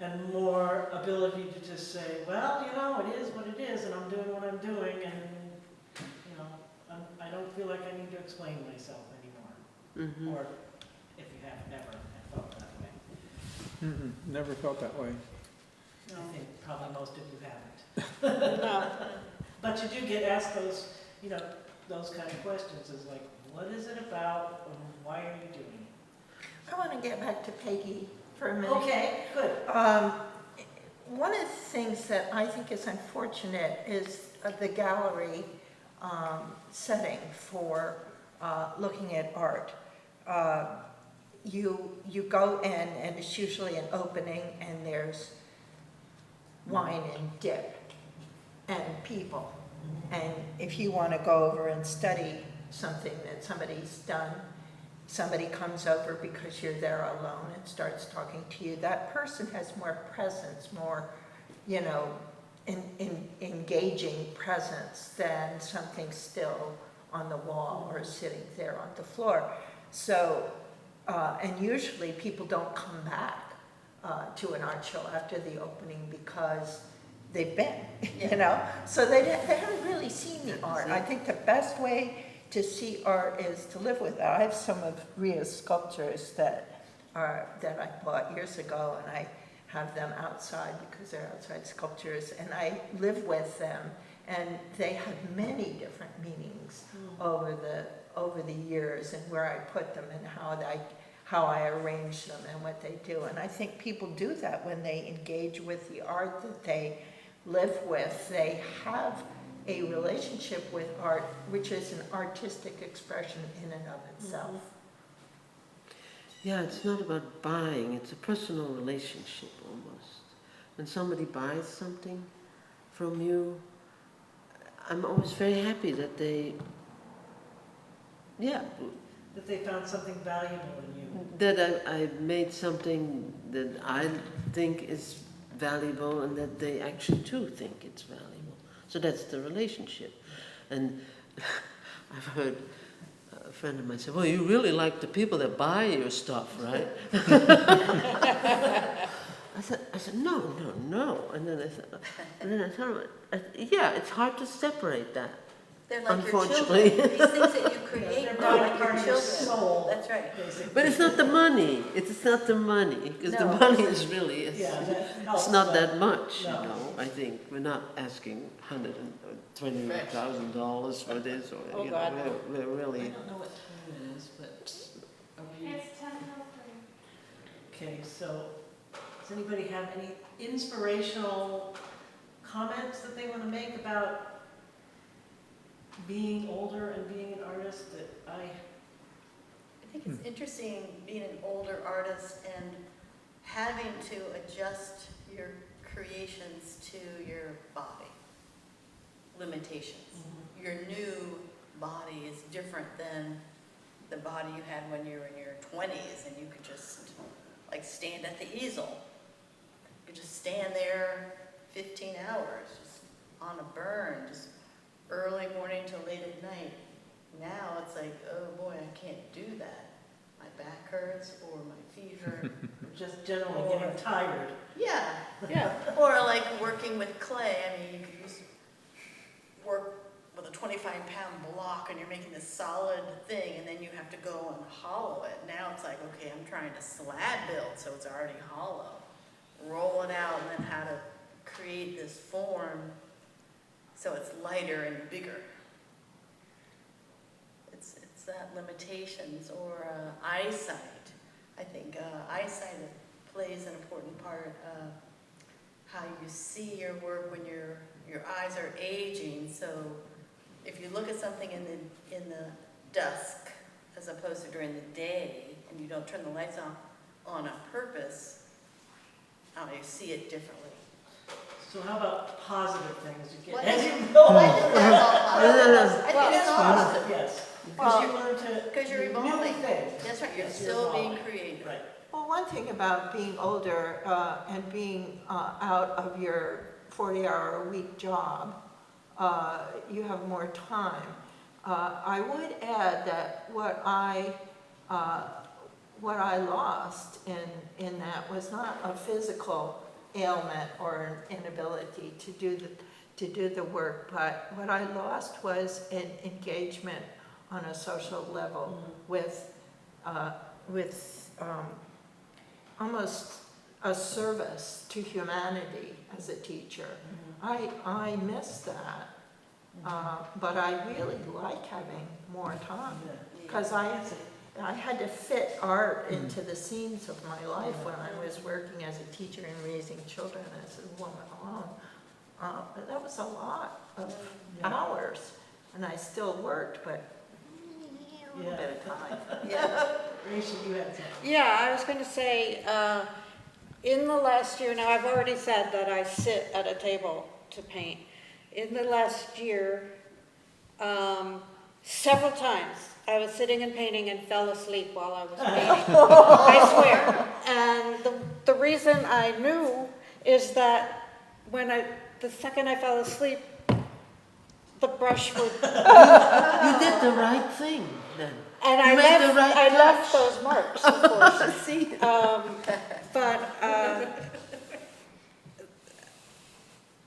and more ability to just say, well, you know, it is what it is, and I'm doing what I'm doing, and, you know, I don't feel like I need to explain myself anymore? Or if you have never felt that way. Never felt that way. I think probably most of you haven't. No. But you do get asked those, you know, those kind of questions, is like, what is it about, and why are you doing it? I want to get back to Peggy for a minute. Okay, good. One of the things that I think is unfortunate is the gallery setting for looking at art. You go in, and it's usually an opening, and there's wine and dip and people. And if you want to go over and study something that somebody's done, somebody comes over because you're there alone and starts talking to you, that person has more presence, more, you know, engaging presence than something still on the wall or sitting there on the floor. So, and usually people don't come back to an art show after the opening because they've been, you know? So they haven't really seen the art. I think the best way to see art is to live with it. I have some of Ria's sculptures that I bought years ago, and I have them outside because they're outside sculptures, and I live with them, and they have many different meanings over the years, and where I put them and how I arrange them and what they do. And I think people do that when they engage with the art that they live with. They have a relationship with art, which is an artistic expression in and of itself. Yeah, it's not about buying, it's a personal relationship almost. When somebody buys something from you, I'm always very happy that they, That they found something valuable in you. that I made something that I think is valuable, and that they actually too think it's valuable. So that's the relationship. And I've heard a friend of mine say, well, you really like the people that buy your stuff, right? I said, no. And then I thought, yeah, it's hard to separate that. They're like your Unfortunately. children. These things that you create, They're they're like part your of your children. soul. That's right. basically. But it's not the money. It's not the money, because the No. money is really, Yeah, that it's helps, not but- that much, you No. know. I think we're not asking $120,000 for this, or, Oh, you God, know, no. we're I really, don't know what time it is, but are we? It's 10:03. Okay, so does anybody have any inspirational comments that they want to make about being older and being an artist that I think it's interesting being an older artist and having to adjust your creations to your body limitations. Your new body is different than the body you had when you were in your 20s and you could just like stand at the easel. You just stand there 15 hours just on a burn, just early morning till late at night. Now it's like, oh boy, I can't do that. My back hurts or my feet hurt. are just generally getting tired? Yeah, Yeah. or like working with clay. I mean, you could use work with a 25-pound block and you're making this solid thing and then you have to go and hollow it. Now it's like, okay, I'm trying to slab build so it's already hollow. Roll it out and then how to create this form so it's lighter and bigger. It's that limitations or eyesight. I think eyesight plays an important part of how you see your work when your eyes are aging. So if you look at something in the dusk as opposed to during the day, and you don't turn the lights on purpose, you see it differently. So how about positive things you get What as is- you go? I think that's all positive. I think that's all positive. Yes, Well, because you learn to. Because you're do new evolving. things. That's right, you're Yes, still being evolving. creative. Right. Well, one thing about being older and being out of your 40-hour-a-week job, you have more time. I would add that what I lost in that was not a physical ailment or an inability to do the work, but what I lost was an engagement on a social level with almost a service to humanity as a teacher. I miss that, but I really like having more time because I had to fit art into the scenes of my life when I was working as a teacher and raising children as a woman alone. But that was a lot of hours, and I still worked, but a little bit of time. Yeah. Rachel, you had something. Yeah, I was going to say, in the last year, now I've already said that I sit at a table to paint. In the last year, several times, I was sitting and painting and fell asleep while I was painting. I swear. And the reason I knew is that the second I fell asleep, the brush would, you did the right thing then. and You made the right I left touch. those marks, of course. See? But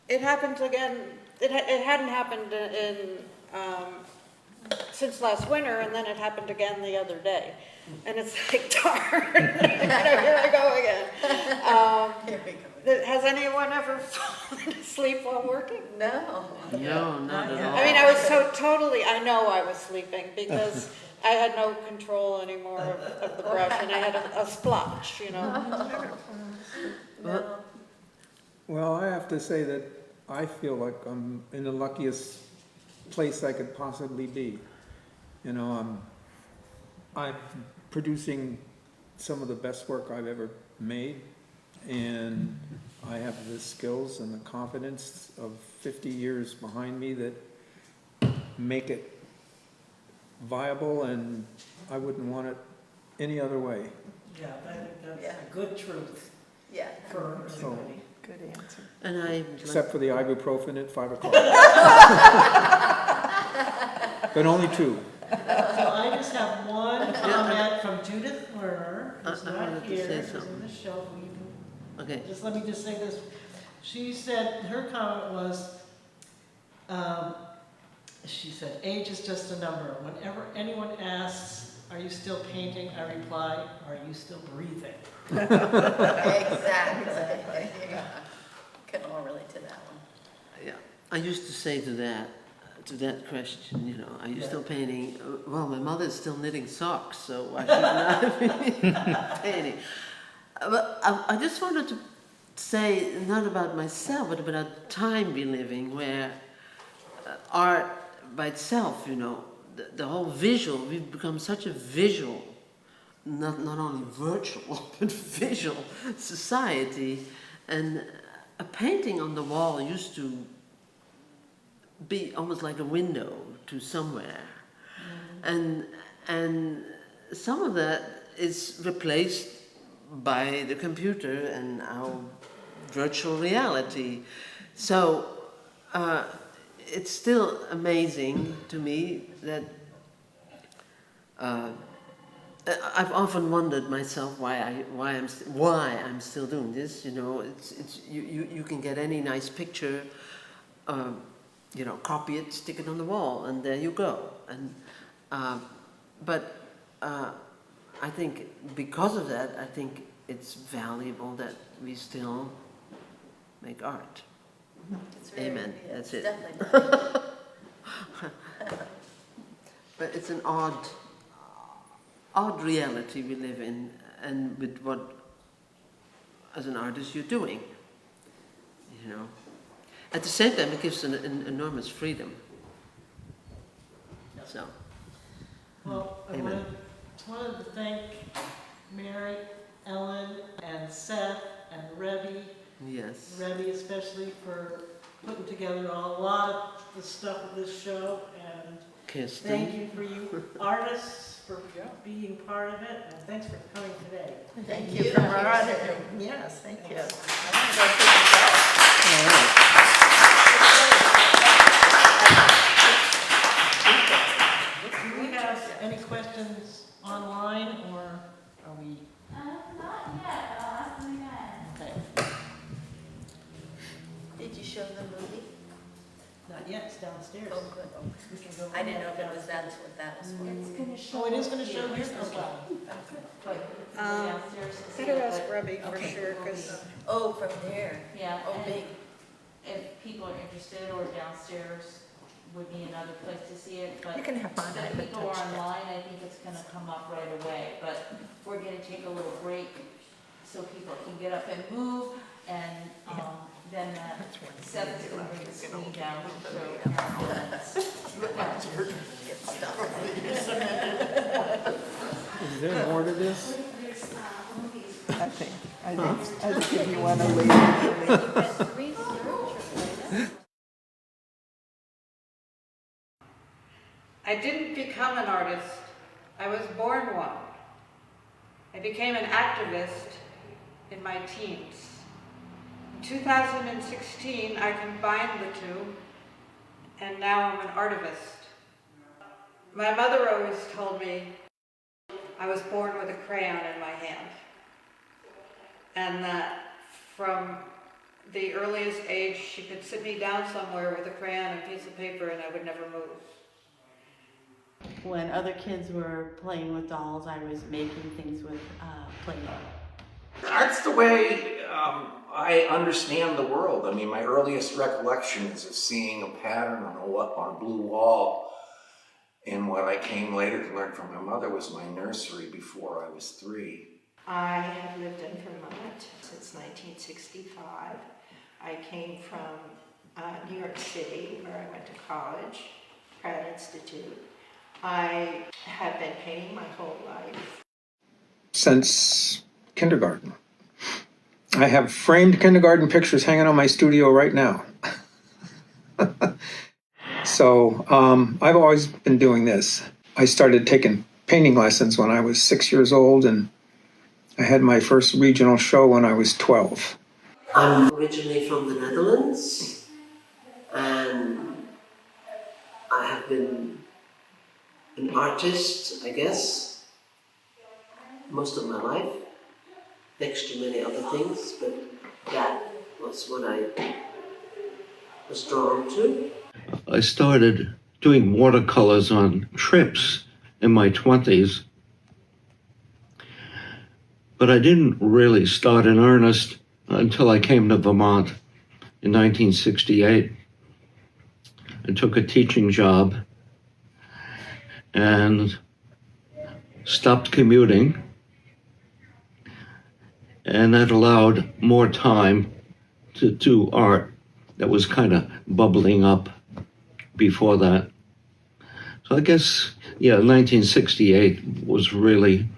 it happened again, it hadn't happened since last winter, and then it happened again the other day. And it's like, darn, here I go again. Here we go. Has anyone ever fallen asleep while working? No. No, not at all. I mean, I was I know I was sleeping because I had no control anymore of the brush, and I had a splotch, you know. No. Well, I have to say that I feel like I'm in the luckiest place I could possibly be. You know, I'm producing some of the best work I've ever made, and I have the skills and the confidence of 50 years behind me that make it viable, and I wouldn't want it any other way. Yeah, I think that's Yeah. a good truth Yeah. for everybody. Good answer. And I, Except for the ibuprofen at 5 o'clock. But only 2. So I just have one comment from Judith Lerner, who's I not wanted to here, say who's in something. the show, who you can Okay. just let me just say this. She said, her comment was, she said, age is just a number. Whenever anyone asks, are you still painting? I reply, are you still breathing? Exactly. Can all relate to that one. Yeah, I used to say to that question, you know, are you still painting? Well, my mother's still knitting socks, so why shouldn't I be painting? But I just wanted to say, not about myself, but about the time we live in, where art by itself, you know, the whole visual, we've become such a visual, not only virtual, but visual society. And a painting on the wall used to be almost like a window to somewhere. And some of that is replaced by the computer and our virtual reality. So it's still amazing to me that I've often wondered myself why I'm still doing this. You know, you can get any nice picture, you know, copy it, stick it on the wall, and there you go. And but I think because of that, I think it's valuable that we still make art. It's very- Amen. yeah, That's it's it. Definitely. But it's an odd reality we live in, and with what, as an artist, you're doing. You know, at the same time, it gives an enormous freedom. So, Well, I Amen. wanted to thank Mary, Ellen, and Seth, and Rebby, yes, Rebby especially, for putting together a lot of the stuff of this show, and Kirsten. thank you for you artists for being part of it, and thanks for coming today. Thank you for moderating. Yes, thank you. All right. Do we have any questions online, or are we? Not yet, I'll ask them again. Okay, Did you show the movie? not yet, it's downstairs. Oh, good. We can go I didn't know if it was downstairs. what that was for. Oh, it is gonna show here? Okay. Better ask Rebby for sure, because Oh, from there. Yeah, Oh, and big. if people are interested, or downstairs would be another place to see it, but You can have mine, I if haven't people are touched it. online, I think it's gonna come up right away, but we're gonna take a little break so people can get up and move, and, then Seth is gonna bring the screen down, so Is there more to this? I think if you want to leave. I didn't become an artist, I was born one. I became an activist in my teens. In 2016, I combined the two, and now I'm an artivist. My mother always told me I was born with a crayon in my hand, and that from the earliest age, she could sit me down somewhere with a crayon and a piece of paper and I would never move. When other kids were playing with dolls, I was making things with Play-Doh. That's the way I understand the world. I mean, my earliest recollections of seeing a pattern on a blue wall, and what I came later to learn from my mother was my nursery before I was 3. I have lived in Vermont since 1965. I came from New York City, where I went to college, Pratt Institute. I have been painting my whole life. Since kindergarten. I have framed kindergarten pictures hanging on my studio right now. So I've always been doing this. I started taking painting lessons when I was 6 years old, and I had my first regional show when I was 12. I'm originally from the Netherlands, and I have been an artist, I guess, most of my life. next to many other things, but that was what I was drawn to. I started doing watercolors on trips in my 20s, but I didn't really start in earnest until I came to Vermont in 1968 and took a teaching job and stopped commuting, and that allowed more time to do art that was kind of bubbling up before that. So I guess, 1968 was really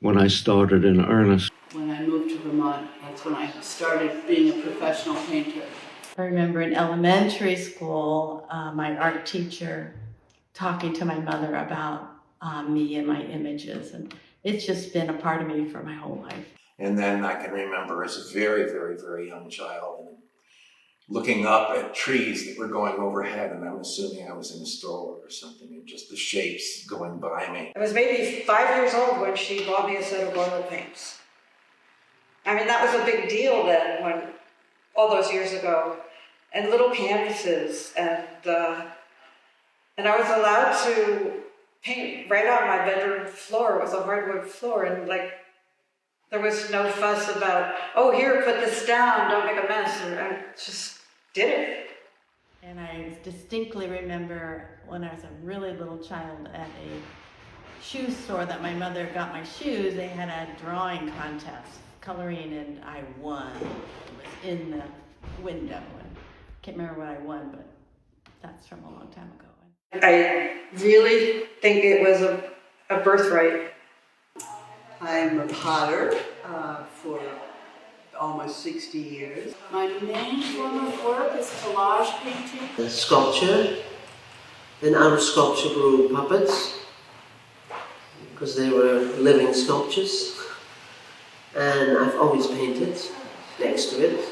when I started in earnest. When I moved to Vermont, that's when I started being a professional painter. I remember in elementary school, my art teacher talking to my mother about me and my images, and it's just been a part of me for my whole life. And then I can remember as a very, very, very young child and looking up at trees that were going overhead, and I'm assuming I was in a stroller or something, and just the shapes going by me. I was maybe 5 years old when she bought me a set of oil paints. I mean, that was a big deal then, when all those years ago, and little canvases, and I was allowed to paint right on my bedroom floor. It was a hardwood floor, and there was no fuss about, oh, here, put this down, don't make a mess. I just did it. And I distinctly remember when I was a really little child at a shoe store that my mother got my shoes, they had a drawing contest, coloring, and I won. It was in the window, and I can't remember what I won, but that's from a long time ago. I really think it was a birthright. I'm a potter for almost 60 years. My main form of work is collage painting. Sculpture. Then out of sculpture grew puppets, because they were living sculptures. And I've always painted next to it.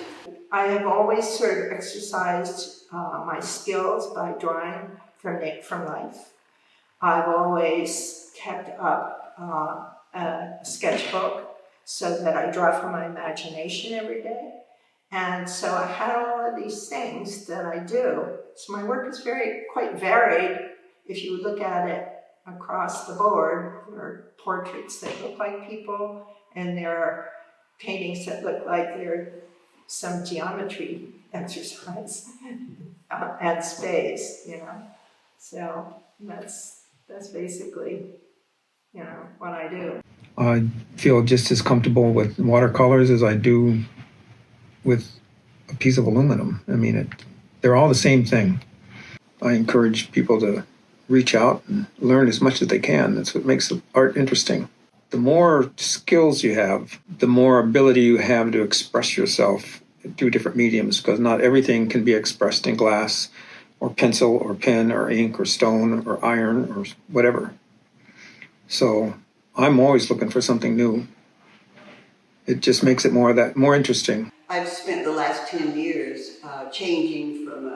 I have always sort of exercised my skills by drawing from life. I've always kept up a sketchbook so that I draw from my imagination every day. And so I had all of these things that I do. So my work is quite varied. If you look at it across the board, there are portraits that look like people, and there are paintings that look like they're some geometry exercise and space, So that's basically, what I do. I feel just as comfortable with watercolors as I do with a piece of aluminum. I mean, they're all the same thing. I encourage people to reach out and learn as much as they can. That's what makes art interesting. The more skills you have, the more ability you have to express yourself through different mediums, because not everything can be expressed in glass or pencil or pen or ink or stone or iron or whatever. So I'm always looking for something new. It just makes it more interesting. I've spent the last 10 years changing from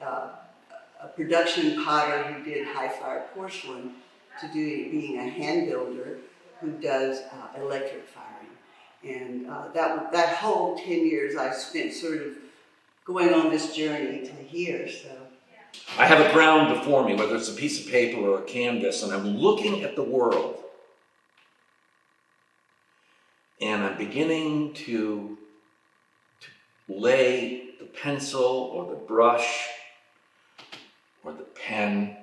a production potter who did high-fire porcelain to being a hand builder who does electric firing. And that whole 10 years I spent sort of going on this journey to here, so. I have a ground before me, whether it's a piece of paper or a canvas, and I'm looking at the world. And I'm beginning to lay the pencil or the brush or the pen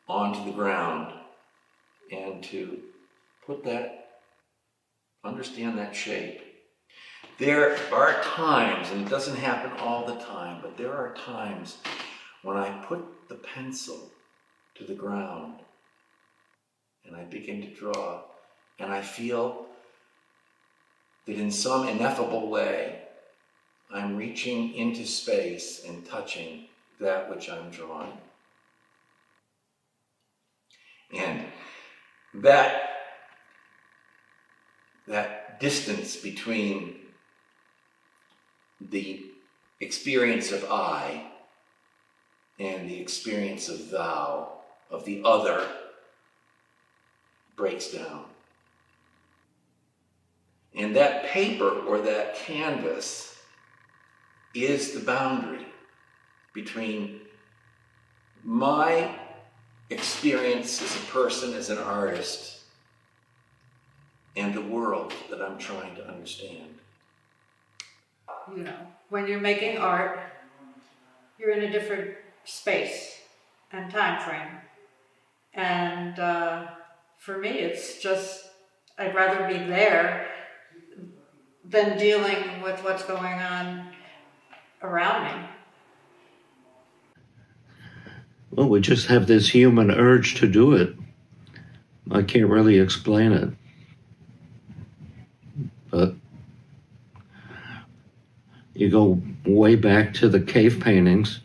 onto the ground and to understand that shape. There are times, and it doesn't happen all the time, but there are times when I put the pencil to the ground and I begin to draw, and I feel that in some ineffable way, I'm reaching into space and touching that which I'm drawing. And that distance between the experience of I and the experience of thou, of the other, breaks down. And that paper or that canvas is the boundary between my experience as a person, as an artist, and the world that I'm trying to understand. You know, when you're making art, you're in a different space and time frame. And for me, it's just, I'd rather be there than dealing with what's going on around me. Well, we just have this human urge to do it. I can't really explain it. But you go way back to the cave paintings.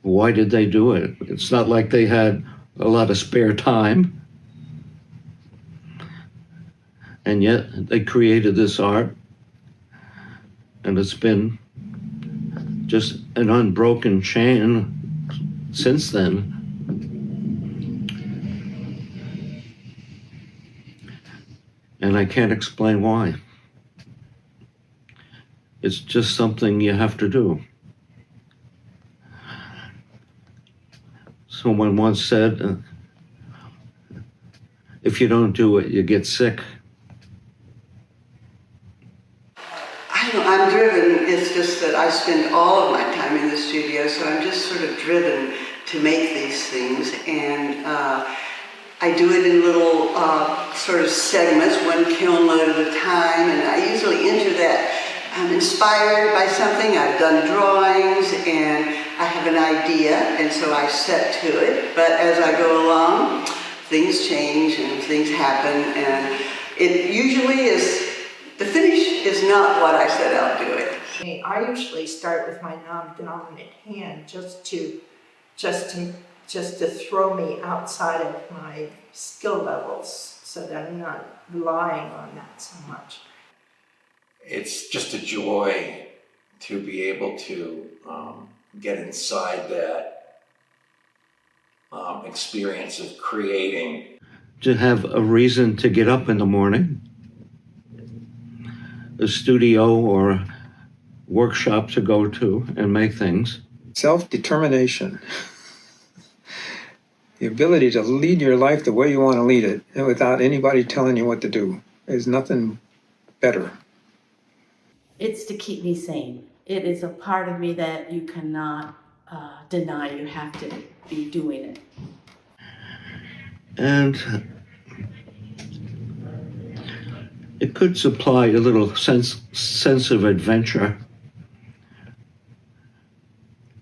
Why did they do it? It's not like they had a lot of spare time. And yet they created this art. And it's been just an unbroken chain since then. And I can't explain why. It's just something you have to do. Someone once said, if you don't do it, you get sick. I'm driven. It's just that I spend all of my time in the studio, so I'm just sort of driven to make these things. And I do it in little sort of segments, one kiln load at a time, and I usually enter that I'm inspired by something. I've done drawings, and I have an idea, and so I set to it. But as I go along, things change and things happen, and it usually is, the finish is not what I set out doing. I usually start with my non-dominant hand just to throw me outside of my skill levels so that I'm not relying on that so much. It's just a joy to be able to get inside that experience of creating. To have a reason to get up in the morning, a studio or a workshop to go to and make things. Self-determination. The ability to lead your life the way you want to lead it, and without anybody telling you what to do. There's nothing better. It's to keep me sane. It is a part of me that you cannot deny. You have to be doing it. And it could supply a little sense of adventure,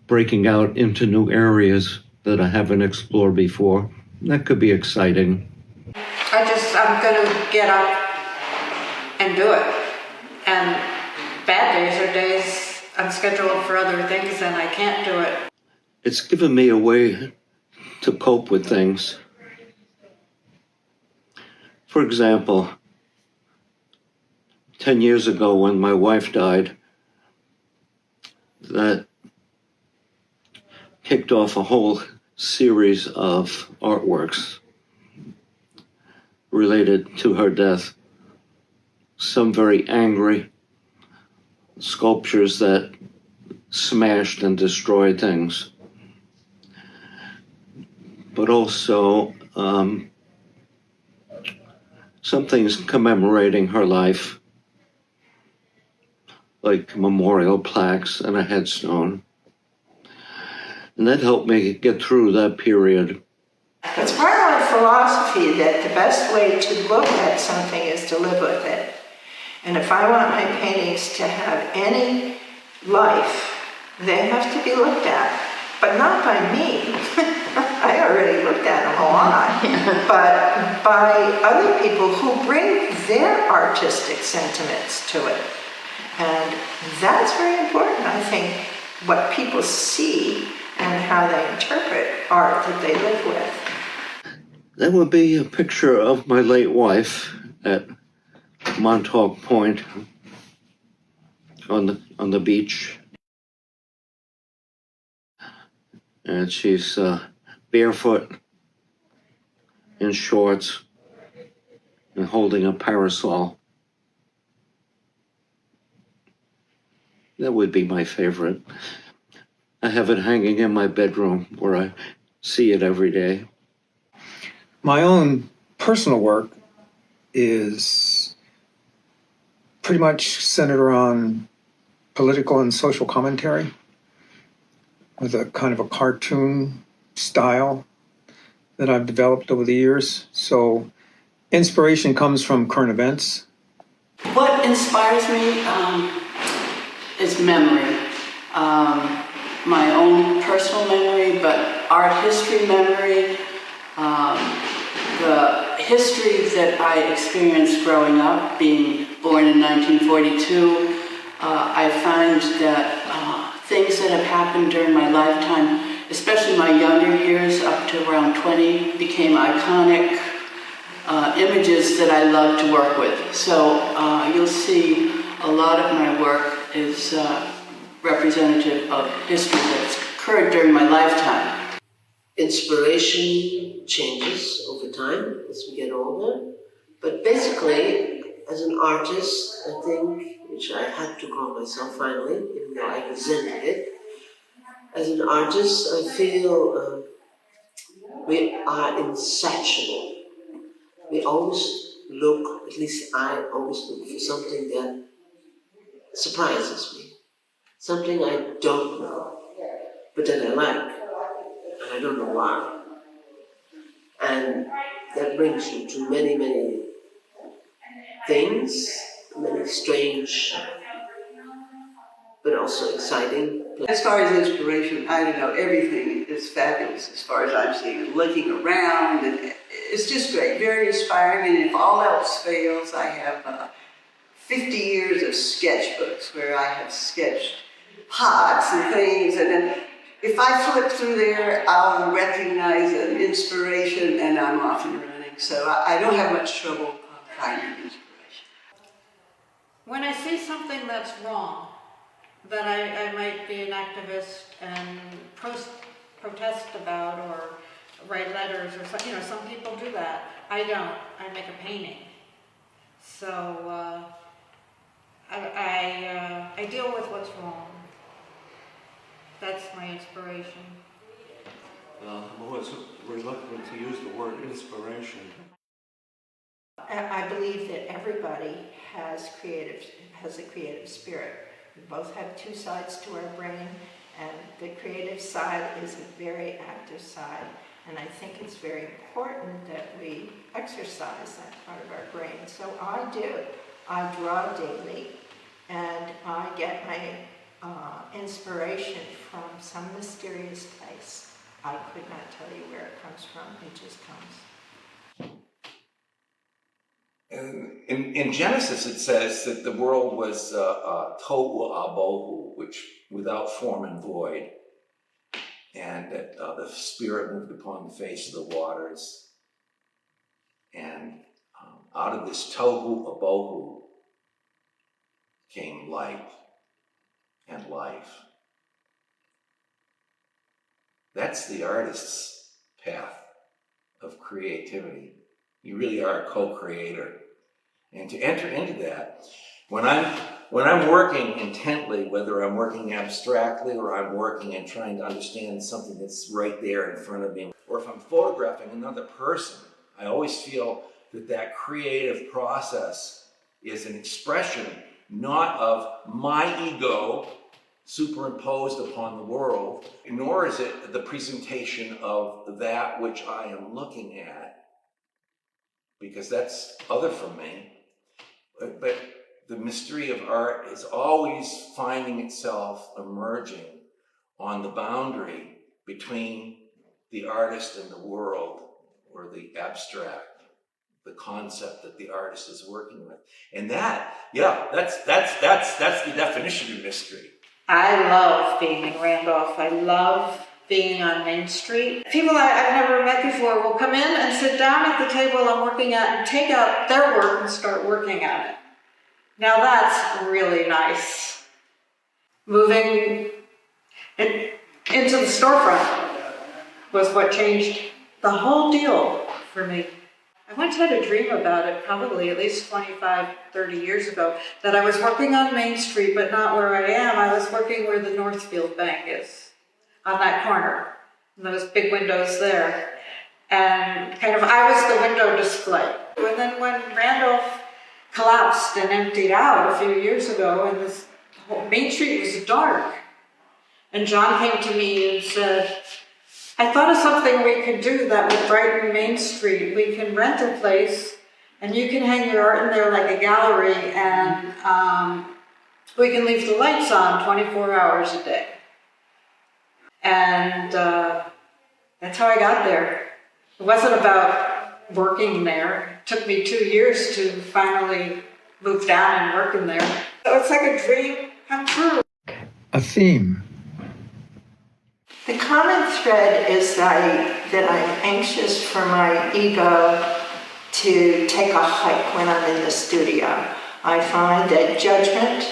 breaking out into new areas that I haven't explored before. That could be exciting. I'm gonna get up and do it. And bad days are days I'm scheduled for other things and I can't do it. It's given me a way to cope with things. For example, 10 years ago when my wife died, that kicked off a whole series of artworks related to her death. Some very angry sculptures that smashed and destroyed things. But also some things commemorating her life, like memorial plaques and a headstone. And that helped me get through that period. It's part of my philosophy that the best way to look at something is to live with it. And if I want my paintings to have any life, they have to be looked at, but not by me. I already looked at them a lot, but by other people who bring their artistic sentiments to it. And that's very important, I think, what people see and how they interpret art that they live with. That would be a picture of my late wife at Montauk Point on the beach. And she's barefoot in shorts and holding a parasol. That would be my favorite. I have it hanging in my bedroom where I see it every day. My own personal work is pretty much centered around political and social commentary with a kind of a cartoon style that I've developed over the years. So inspiration comes from current events. What inspires me is memory. My own personal memory, but art history memory. The history that I experienced growing up, being born in 1942, I find that things that have happened during my lifetime, especially my younger years up to around 20, became iconic images that I love to work with. So you'll see a lot of my work is representative of history that's occurred during my lifetime. Inspiration changes over time as we get older, but basically, as an artist, I think, which I had to call myself finally, even though I resented it, as an artist, I feel we are insatiable. We always look, at least I always look for something that surprises me, something I don't know, but that I like. And I don't know why. And that brings you to many, many things, many strange, but also exciting. As far as inspiration, I don't know, everything is fabulous as far as I'm seeing, looking around, and it's just great, very inspiring. And if all else fails, I have 50 years of sketchbooks where I have sketched pots and things, and then if I flip through there, I'll recognize an inspiration and I'm off and running. So I don't have much trouble finding inspiration. When I see something that's wrong, that I might be an activist and protest about or write letters or something, you know, some people do that. I don't. I make a painting. So I deal with what's wrong. That's my inspiration. I'm always reluctant to use the word inspiration. I believe that everybody has a creative spirit. We both have two sides to our brain, and the creative side is a very active side. And I think it's very important that we exercise that part of our brain. So I do. I draw daily, and I get my inspiration from some mysterious place. I could not tell you where it comes from, it just comes. In Genesis it says that the world was tohu abohu, which without form and void, and that the Spirit moved upon the face of the waters, and out of this tohu abohu came light and life. That's the artist's path of creativity. You really are a co-creator. And to enter into that, when I'm working intently, whether I'm working abstractly or I'm working and trying to understand something that's right there in front of me, or if I'm photographing another person, I always feel that creative process is an expression not of my ego superimposed upon the world, nor is it the presentation of that which I am looking at, because that's other from me. But the mystery of art is always finding itself emerging on the boundary between the artist and the world, or the abstract, the concept that the artist is working with. And that's the definition of mystery. I love being in Randolph. I love being on Main Street. People I've never met before will come in and sit down at the table I'm working at and take out their work and start working on it. Now that's really nice. Moving into the storefront was what changed the whole deal for me. I once had a dream about it, probably at least 25, 30 years ago, that I was working on Main Street, but not where I am. I was working where the Northfield Bank is, on that corner, and those big windows there. And kind of, I was the window display. And then when Randolph collapsed and emptied out a few years ago, and this whole Main Street was dark, and John came to me and said, I thought of something we could do that would brighten Main Street. We can rent a place, and you can hang your art in there like a gallery, and we can leave the lights on 24 hours a day. And that's how I got there. It wasn't about working there. It took me 2 years to finally move down and work in there. So it's like a dream come true. A theme. The common thread is that I'm anxious for my ego to take a hike when I'm in the studio. I find that judgment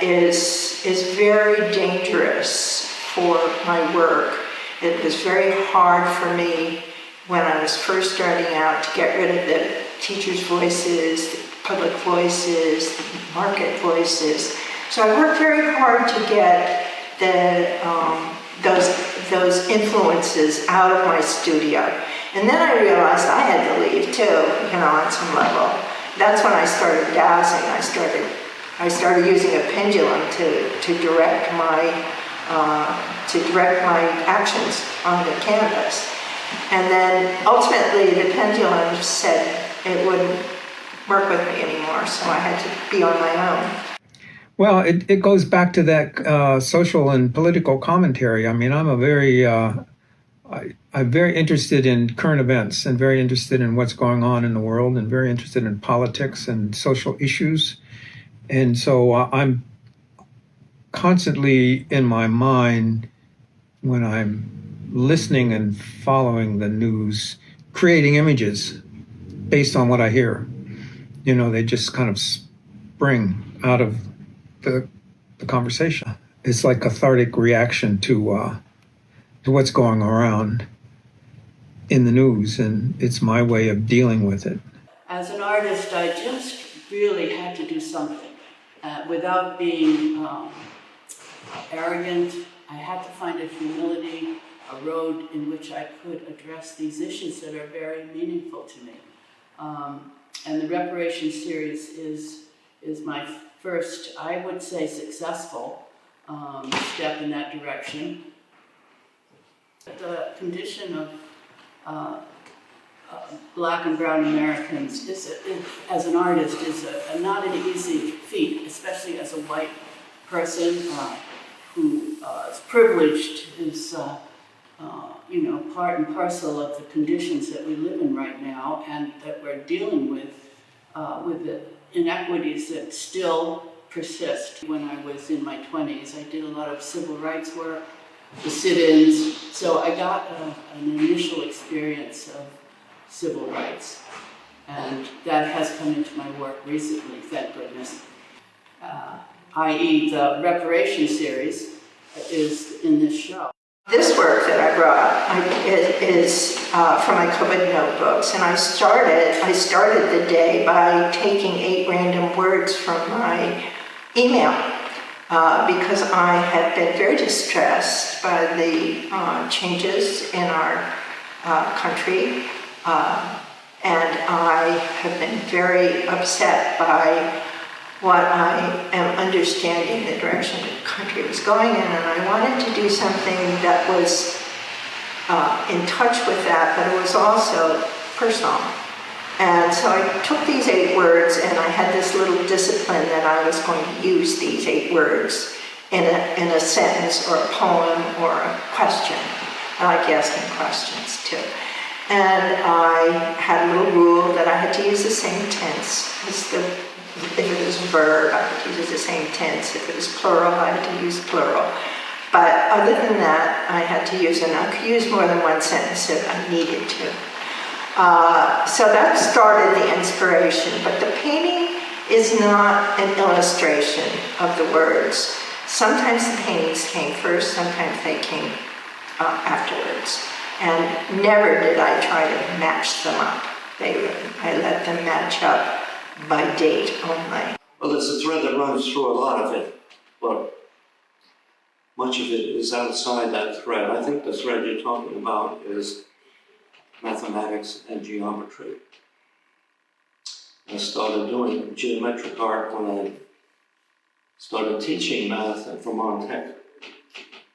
is very dangerous for my work. It was very hard for me when I was first starting out to get rid of the teachers' voices, the public voices, the market voices. So I worked very hard to get those influences out of my studio. And then I realized I had to leave too, on some level. That's when I started dazzing. I started using a pendulum to direct my actions on the canvas. And then ultimately the pendulum said it wouldn't work with me anymore, so I had to be on my own. Well, it goes back to that social and political commentary. I mean, I'm very interested in current events and very interested in what's going on in the world and very interested in politics and social issues. And so I'm constantly in my mind when I'm listening and following the news, creating images based on what I hear. They just kind of spring out of the conversation. It's like cathartic reaction to what's going around in the news, and it's my way of dealing with it. As an artist, I just really had to do something without being arrogant. I had to find a humility, a road in which I could address these issues that are very meaningful to me. And the Reparation series is my first, I would say, successful step in that direction. The condition of Black and brown Americans as an artist is not an easy feat, especially as a white person who is privileged, is part and parcel of the conditions that we live in right now, and that we're dealing with the inequities that still persist. When I was in my 20s, I did a lot of civil rights work, the sit-ins, so I got an initial experience of civil rights, and that has come into my work recently, thank goodness. I.e. the Reparation series is in this show. This work that I brought is from my COVID notebooks, and I started the day by taking 8 random words from my email because I have been very distressed by the changes in our country, and I have been very upset by what I am understanding the direction the country was going in, and I wanted to do something that was in touch with that, but it was also personal. And so I took these 8 words, and I had this little discipline that I was going to use these 8 words in a sentence or a poem or a question. I like asking questions too. And I had a little rule that I had to use the same tense as if it was a verb, I had to use the same tense. If it was plural, I had to use plural. But other than that, I had to use, and I could use more than one sentence if I needed to. So that started the inspiration. But the painting is not an illustration of the words. Sometimes the paintings came first, sometimes they came afterwards. And never did I try to match them up. I let them match up by date only. Well, there's a thread that runs through a lot of it, but much of it is outside that thread. I think the thread you're talking about is mathematics and geometry. I started doing geometric art when I started teaching math at Vermont Tech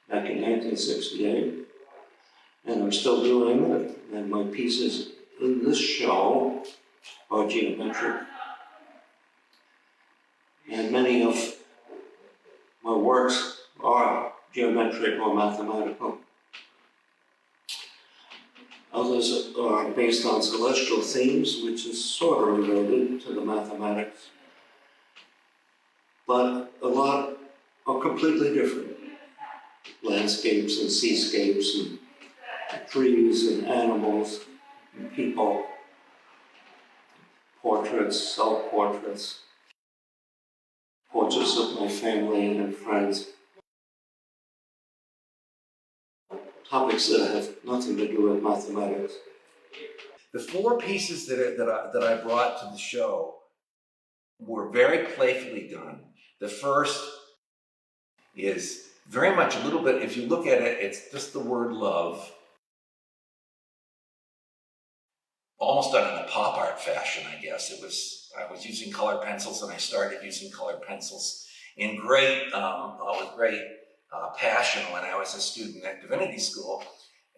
back in 1968, and I'm still doing it, and my pieces in this show are geometric, and many of my works are geometric or mathematical. Others are based on celestial themes, which is sort of related to the mathematics, but a lot are completely different. Landscapes and seascapes and trees and animals and people, portraits, self-portraits, portraits of my family and friends. Topics that have nothing to do with mathematics. The 4 pieces that I brought to the show were very playfully done. The first is very much a little bit, if you look at it, it's just the word love. Almost done in a pop art fashion, I guess. I was using colored pencils, and I started using colored pencils with great passion when I was a student at Divinity School.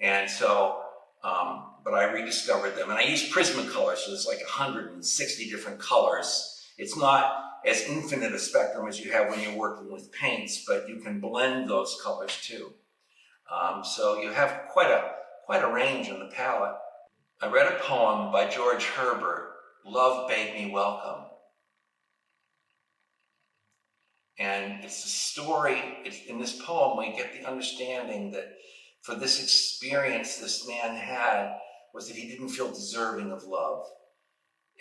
And so, but I rediscovered them, and I used Prismacolor, so there's like 160 different colors. It's not as infinite a spectrum as you have when you're working with paints, but you can blend those colors too. So you have quite a range on the palette. I read a poem by George Herbert, Love Bade Me Welcome. And it's a story, in this poem we get the understanding that for this experience this man had was that he didn't feel deserving of love.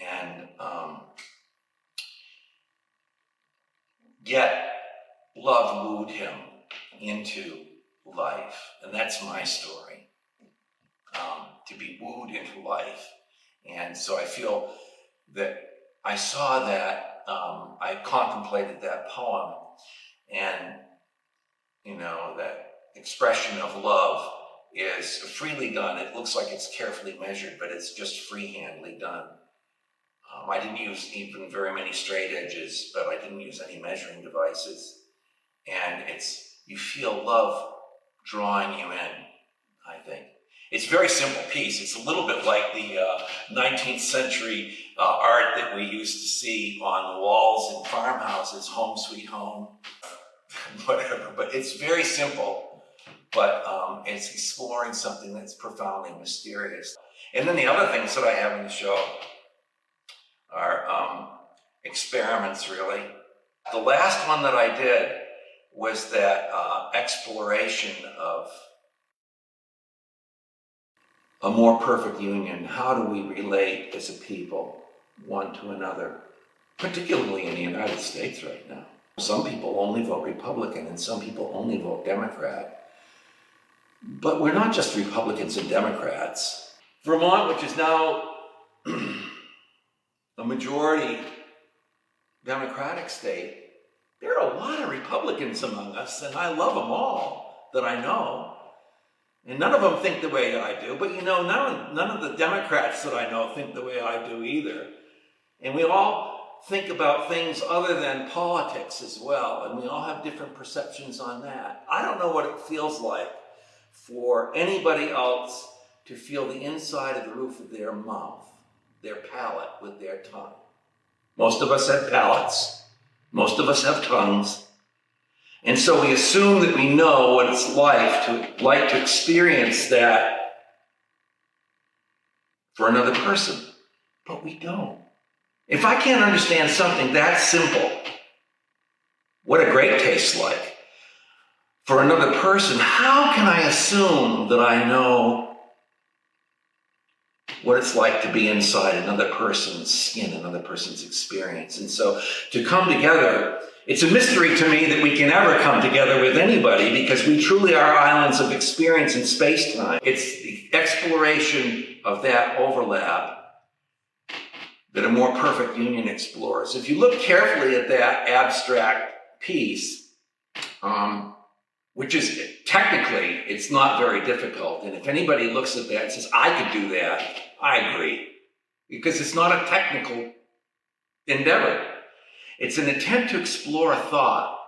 And yet love wooed him into life. And that's my story, to be wooed into life. And so I feel that I saw that, I contemplated that poem, and that expression of love is freely done. It looks like it's carefully measured, but it's just freehandly done. I didn't use even very many straight edges, but I didn't use any measuring devices. And you feel love drawing you in, I think. It's a very simple piece. It's a little bit like the 19th century art that we used to see on the walls in farmhouses, home sweet home, whatever. But it's very simple, but it's exploring something that's profoundly mysterious. And then the other things that I have in the show are experiments, really. The last one that I did was that exploration of a more perfect union. How do we relate as a people, one to another, particularly in the United States right now? Some people only vote Republican and some people only vote Democrat. But we're not just Republicans and Democrats. Vermont, which is now a majority Democratic state, there are a lot of Republicans among us, and I love them all that I know. And none of them think the way I do, but none of the Democrats that I know think the way I do either. And we all think about things other than politics as well, and we all have different perceptions on that. I don't know what it feels like for anybody else to feel the inside of the roof of their mouth, their palate with their tongue. Most of us have palates. Most of us have tongues. And so we assume that we know what it's like to experience that for another person, but we don't. If I can't understand something that simple, what a grape tastes like, for another person, how can I assume that I know what it's like to be inside another person's skin, another person's experience? And so to come together, it's a mystery to me that we can ever come together with anybody, because we truly are islands of experience in space-time. It's the exploration of that overlap that a more perfect union explores. If you look carefully at that abstract piece, which is technically, it's not very difficult. And if anybody looks at that and says, I could do that, I agree. Because it's not a technical endeavor. It's an attempt to explore a thought,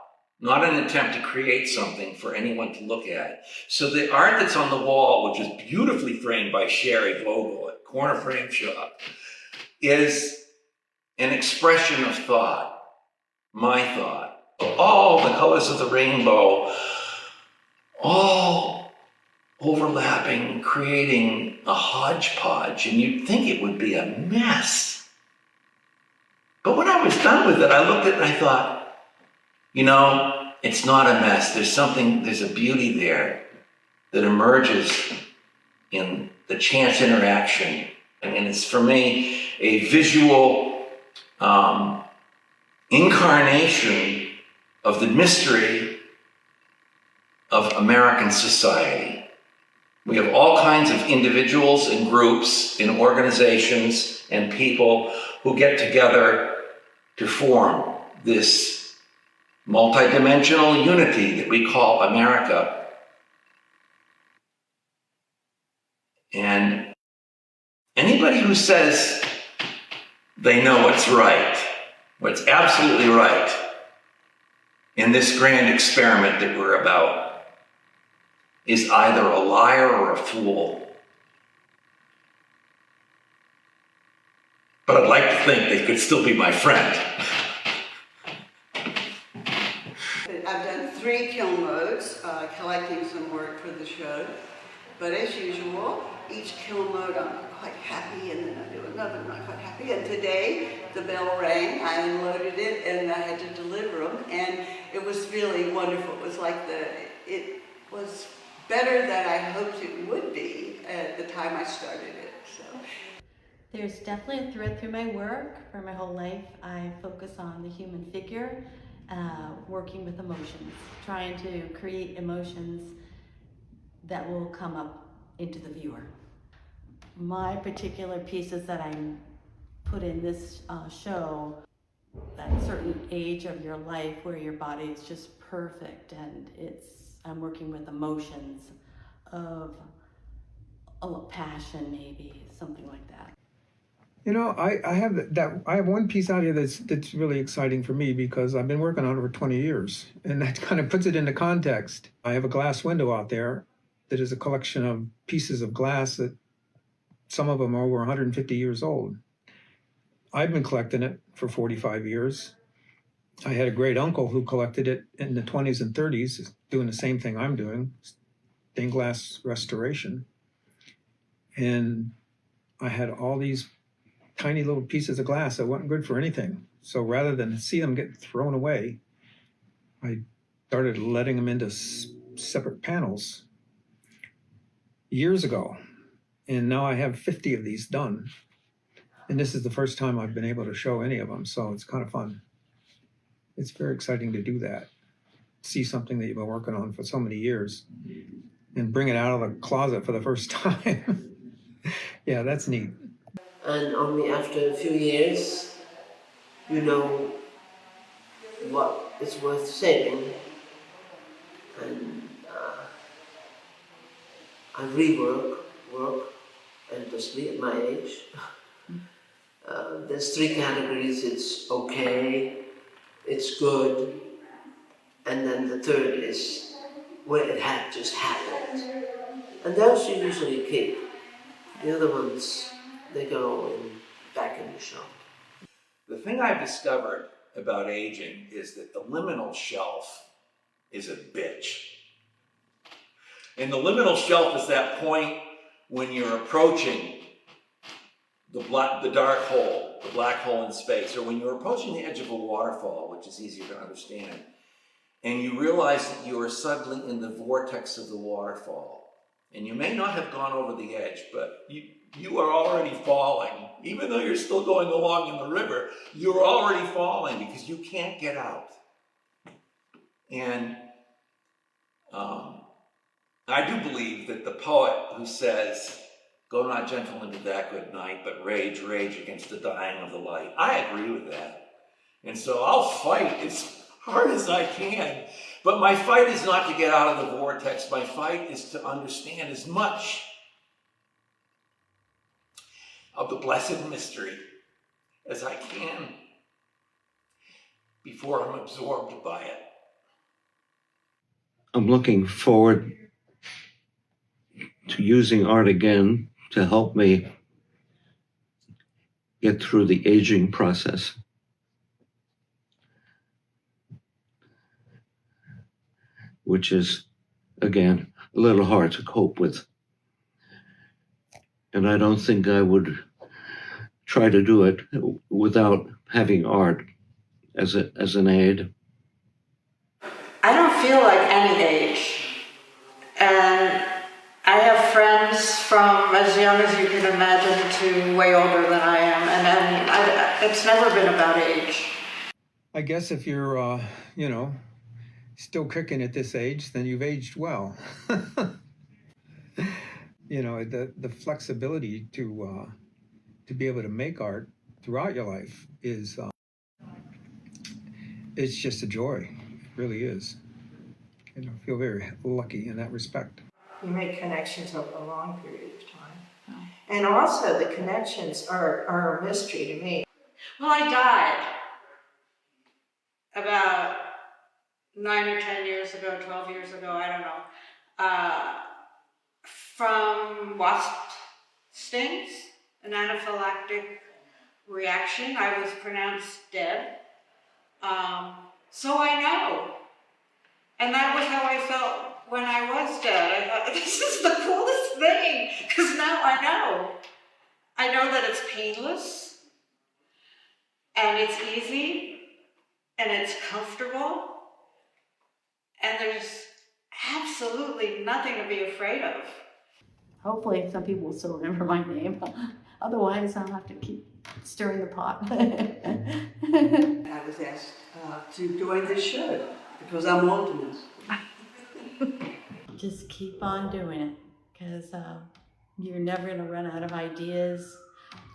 not an attempt to create something for anyone to look at. So the art that's on the wall, which is beautifully framed by Sherry Vogel at Corner Frame Shop, is an expression of thought, my thought. All the colors of the rainbow, all overlapping, creating a hodgepodge, and you'd think it would be a mess. But when I was done with it, I looked at it and I thought, you know, it's not a mess. There's a beauty there that emerges in the chance interaction. And it's, for me, a visual incarnation of the mystery of American society. We have all kinds of individuals and groups and organizations and people who get together to form this multidimensional unity that we call America. And anybody who says they know what's right, what's absolutely right in this grand experiment that we're about, is either a liar or a fool. But I'd like to think they could still be my friend. I've done 3 kiln modes, collecting some work for the show. But as usual, each kiln mode I'm quite happy, and then I do another, I'm not quite happy. And today, the bell rang, I unloaded it, and I had to deliver them. And it was really wonderful. It was like it was better than I hoped it would be at the time I started it. So There's definitely a thread through my work. For my whole life, I focus on the human figure, working with emotions, trying to create emotions that will come up into the viewer. My particular pieces that I put in this show, that certain age of your life where your body is just perfect, and I'm working with emotions of passion, maybe, something like that. You know, I have one piece out here that's really exciting for me because I've been working on it for 20 years, and that kind of puts it into context. I have a glass window out there that is a collection of pieces of glass that some of them are over 150 years old. I've been collecting it for 45 years. I had a great uncle who collected it in the 20s and 30s, doing the same thing I'm doing, stained glass restoration. And I had all these tiny little pieces of glass that weren't good for anything. So rather than see them get thrown away, I started letting them into separate panels years ago. And now I have 50 of these done. And this is the first time I've been able to show any of them, so it's kind of fun. It's very exciting to do that. See something that you've been working on for so many years and bring it out of the closet for the first time. Yeah, that's neat. And only after a few years, you know what is worth saving. And I rework work endlessly at my age. There's 3 categories: it's okay, it's good, and then the third is where it had just happened. And those you usually keep. The other ones, they go back in the shop. The thing I've discovered about aging is that the liminal shelf is a bitch. And the liminal shelf is that point when you're approaching the dark hole, the black hole in space, or when you're approaching the edge of a waterfall, which is easier to understand, and you realize that you are suddenly in the vortex of the waterfall. And you may not have gone over the edge, but you are already falling. Even though you're still going along in the river, you're already falling because you can't get out. And I do believe that the poet who says, Go not gentle into that good night, but rage, rage against the dying of the light. I agree with that. And so I'll fight as hard as I can. But my fight is not to get out of the vortex. My fight is to understand as much of the blessed mystery as I can before I'm absorbed by it. I'm looking forward to using art again to help me get through the aging process. Which is, again, a little hard to cope with. And I don't think I would try to do it without having art as an aid. I don't feel like any age. And I have friends from as young as you can imagine to way older than I am. And it's never been about age. I guess if you're, still kicking at this age, then you've aged well. The flexibility to be able to make art throughout your life is it's just a joy. It really is. I feel very lucky in that respect. You make connections over a long period of time. And also the connections are a mystery to me. Well, I died about 9 or 10 years ago, 12 years ago, I don't know, from wasp stings, an anaphylactic reaction. I was pronounced dead. So I know. And that was how I felt when I was dead. I thought, this is the coolest thing, because now I know. I know that it's painless, and it's easy, and it's comfortable, and there's absolutely nothing to be afraid of. Hopefully some people will still remember my name. Otherwise, I'll have to keep stirring the pot. I was asked to join this show because I'm old enough. Just keep on doing it, because you're never going to run out of ideas.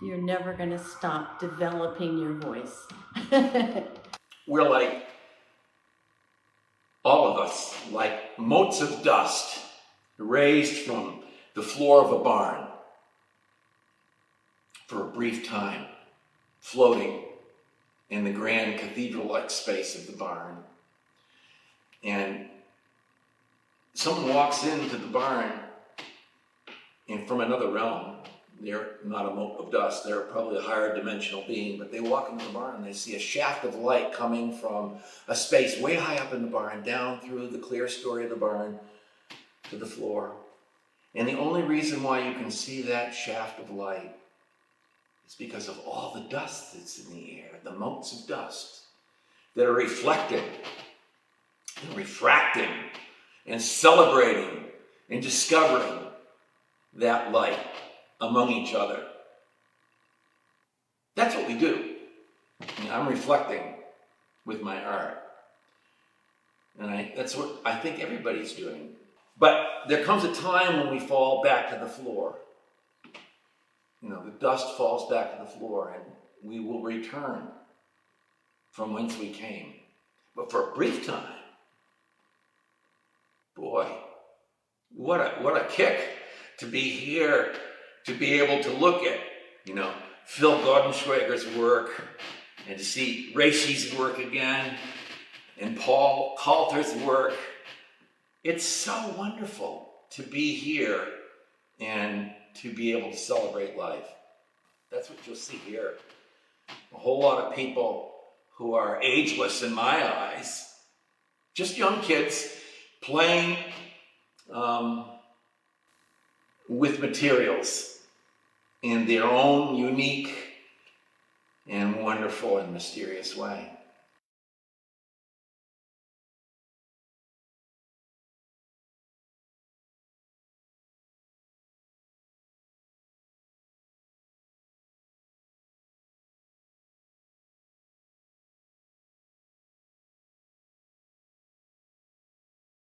You're never going to stop developing your voice. We're like, all of us, like motes of dust raised from the floor of a barn for a brief time, floating in the grand cathedral-like space of the barn. And someone walks into the barn and from another realm. They're not a mote of dust, they're probably a higher dimensional being, but they walk into the barn and they see a shaft of light coming from a space way high up in the barn, down through the clear story of the barn to the floor. And the only reason why you can see that shaft of light is because of all the dust that's in the air, the motes of dust that are reflecting and refracting and celebrating and discovering that light among each other. That's what we do. I'm reflecting with my art. And that's what I think everybody's doing. But there comes a time when we fall back to the floor. The dust falls back to the floor and we will return from whence we came. But for a brief time, boy, what a kick to be here, to be able to look at, Phil Gaudenschwager's work and to see Reishi's work again and Paul Kalter's work. It's so wonderful to be here and to be able to celebrate life. That's what you'll see here. A whole lot of people who are ageless in my eyes, just young kids playing with materials in their own unique and wonderful and mysterious way.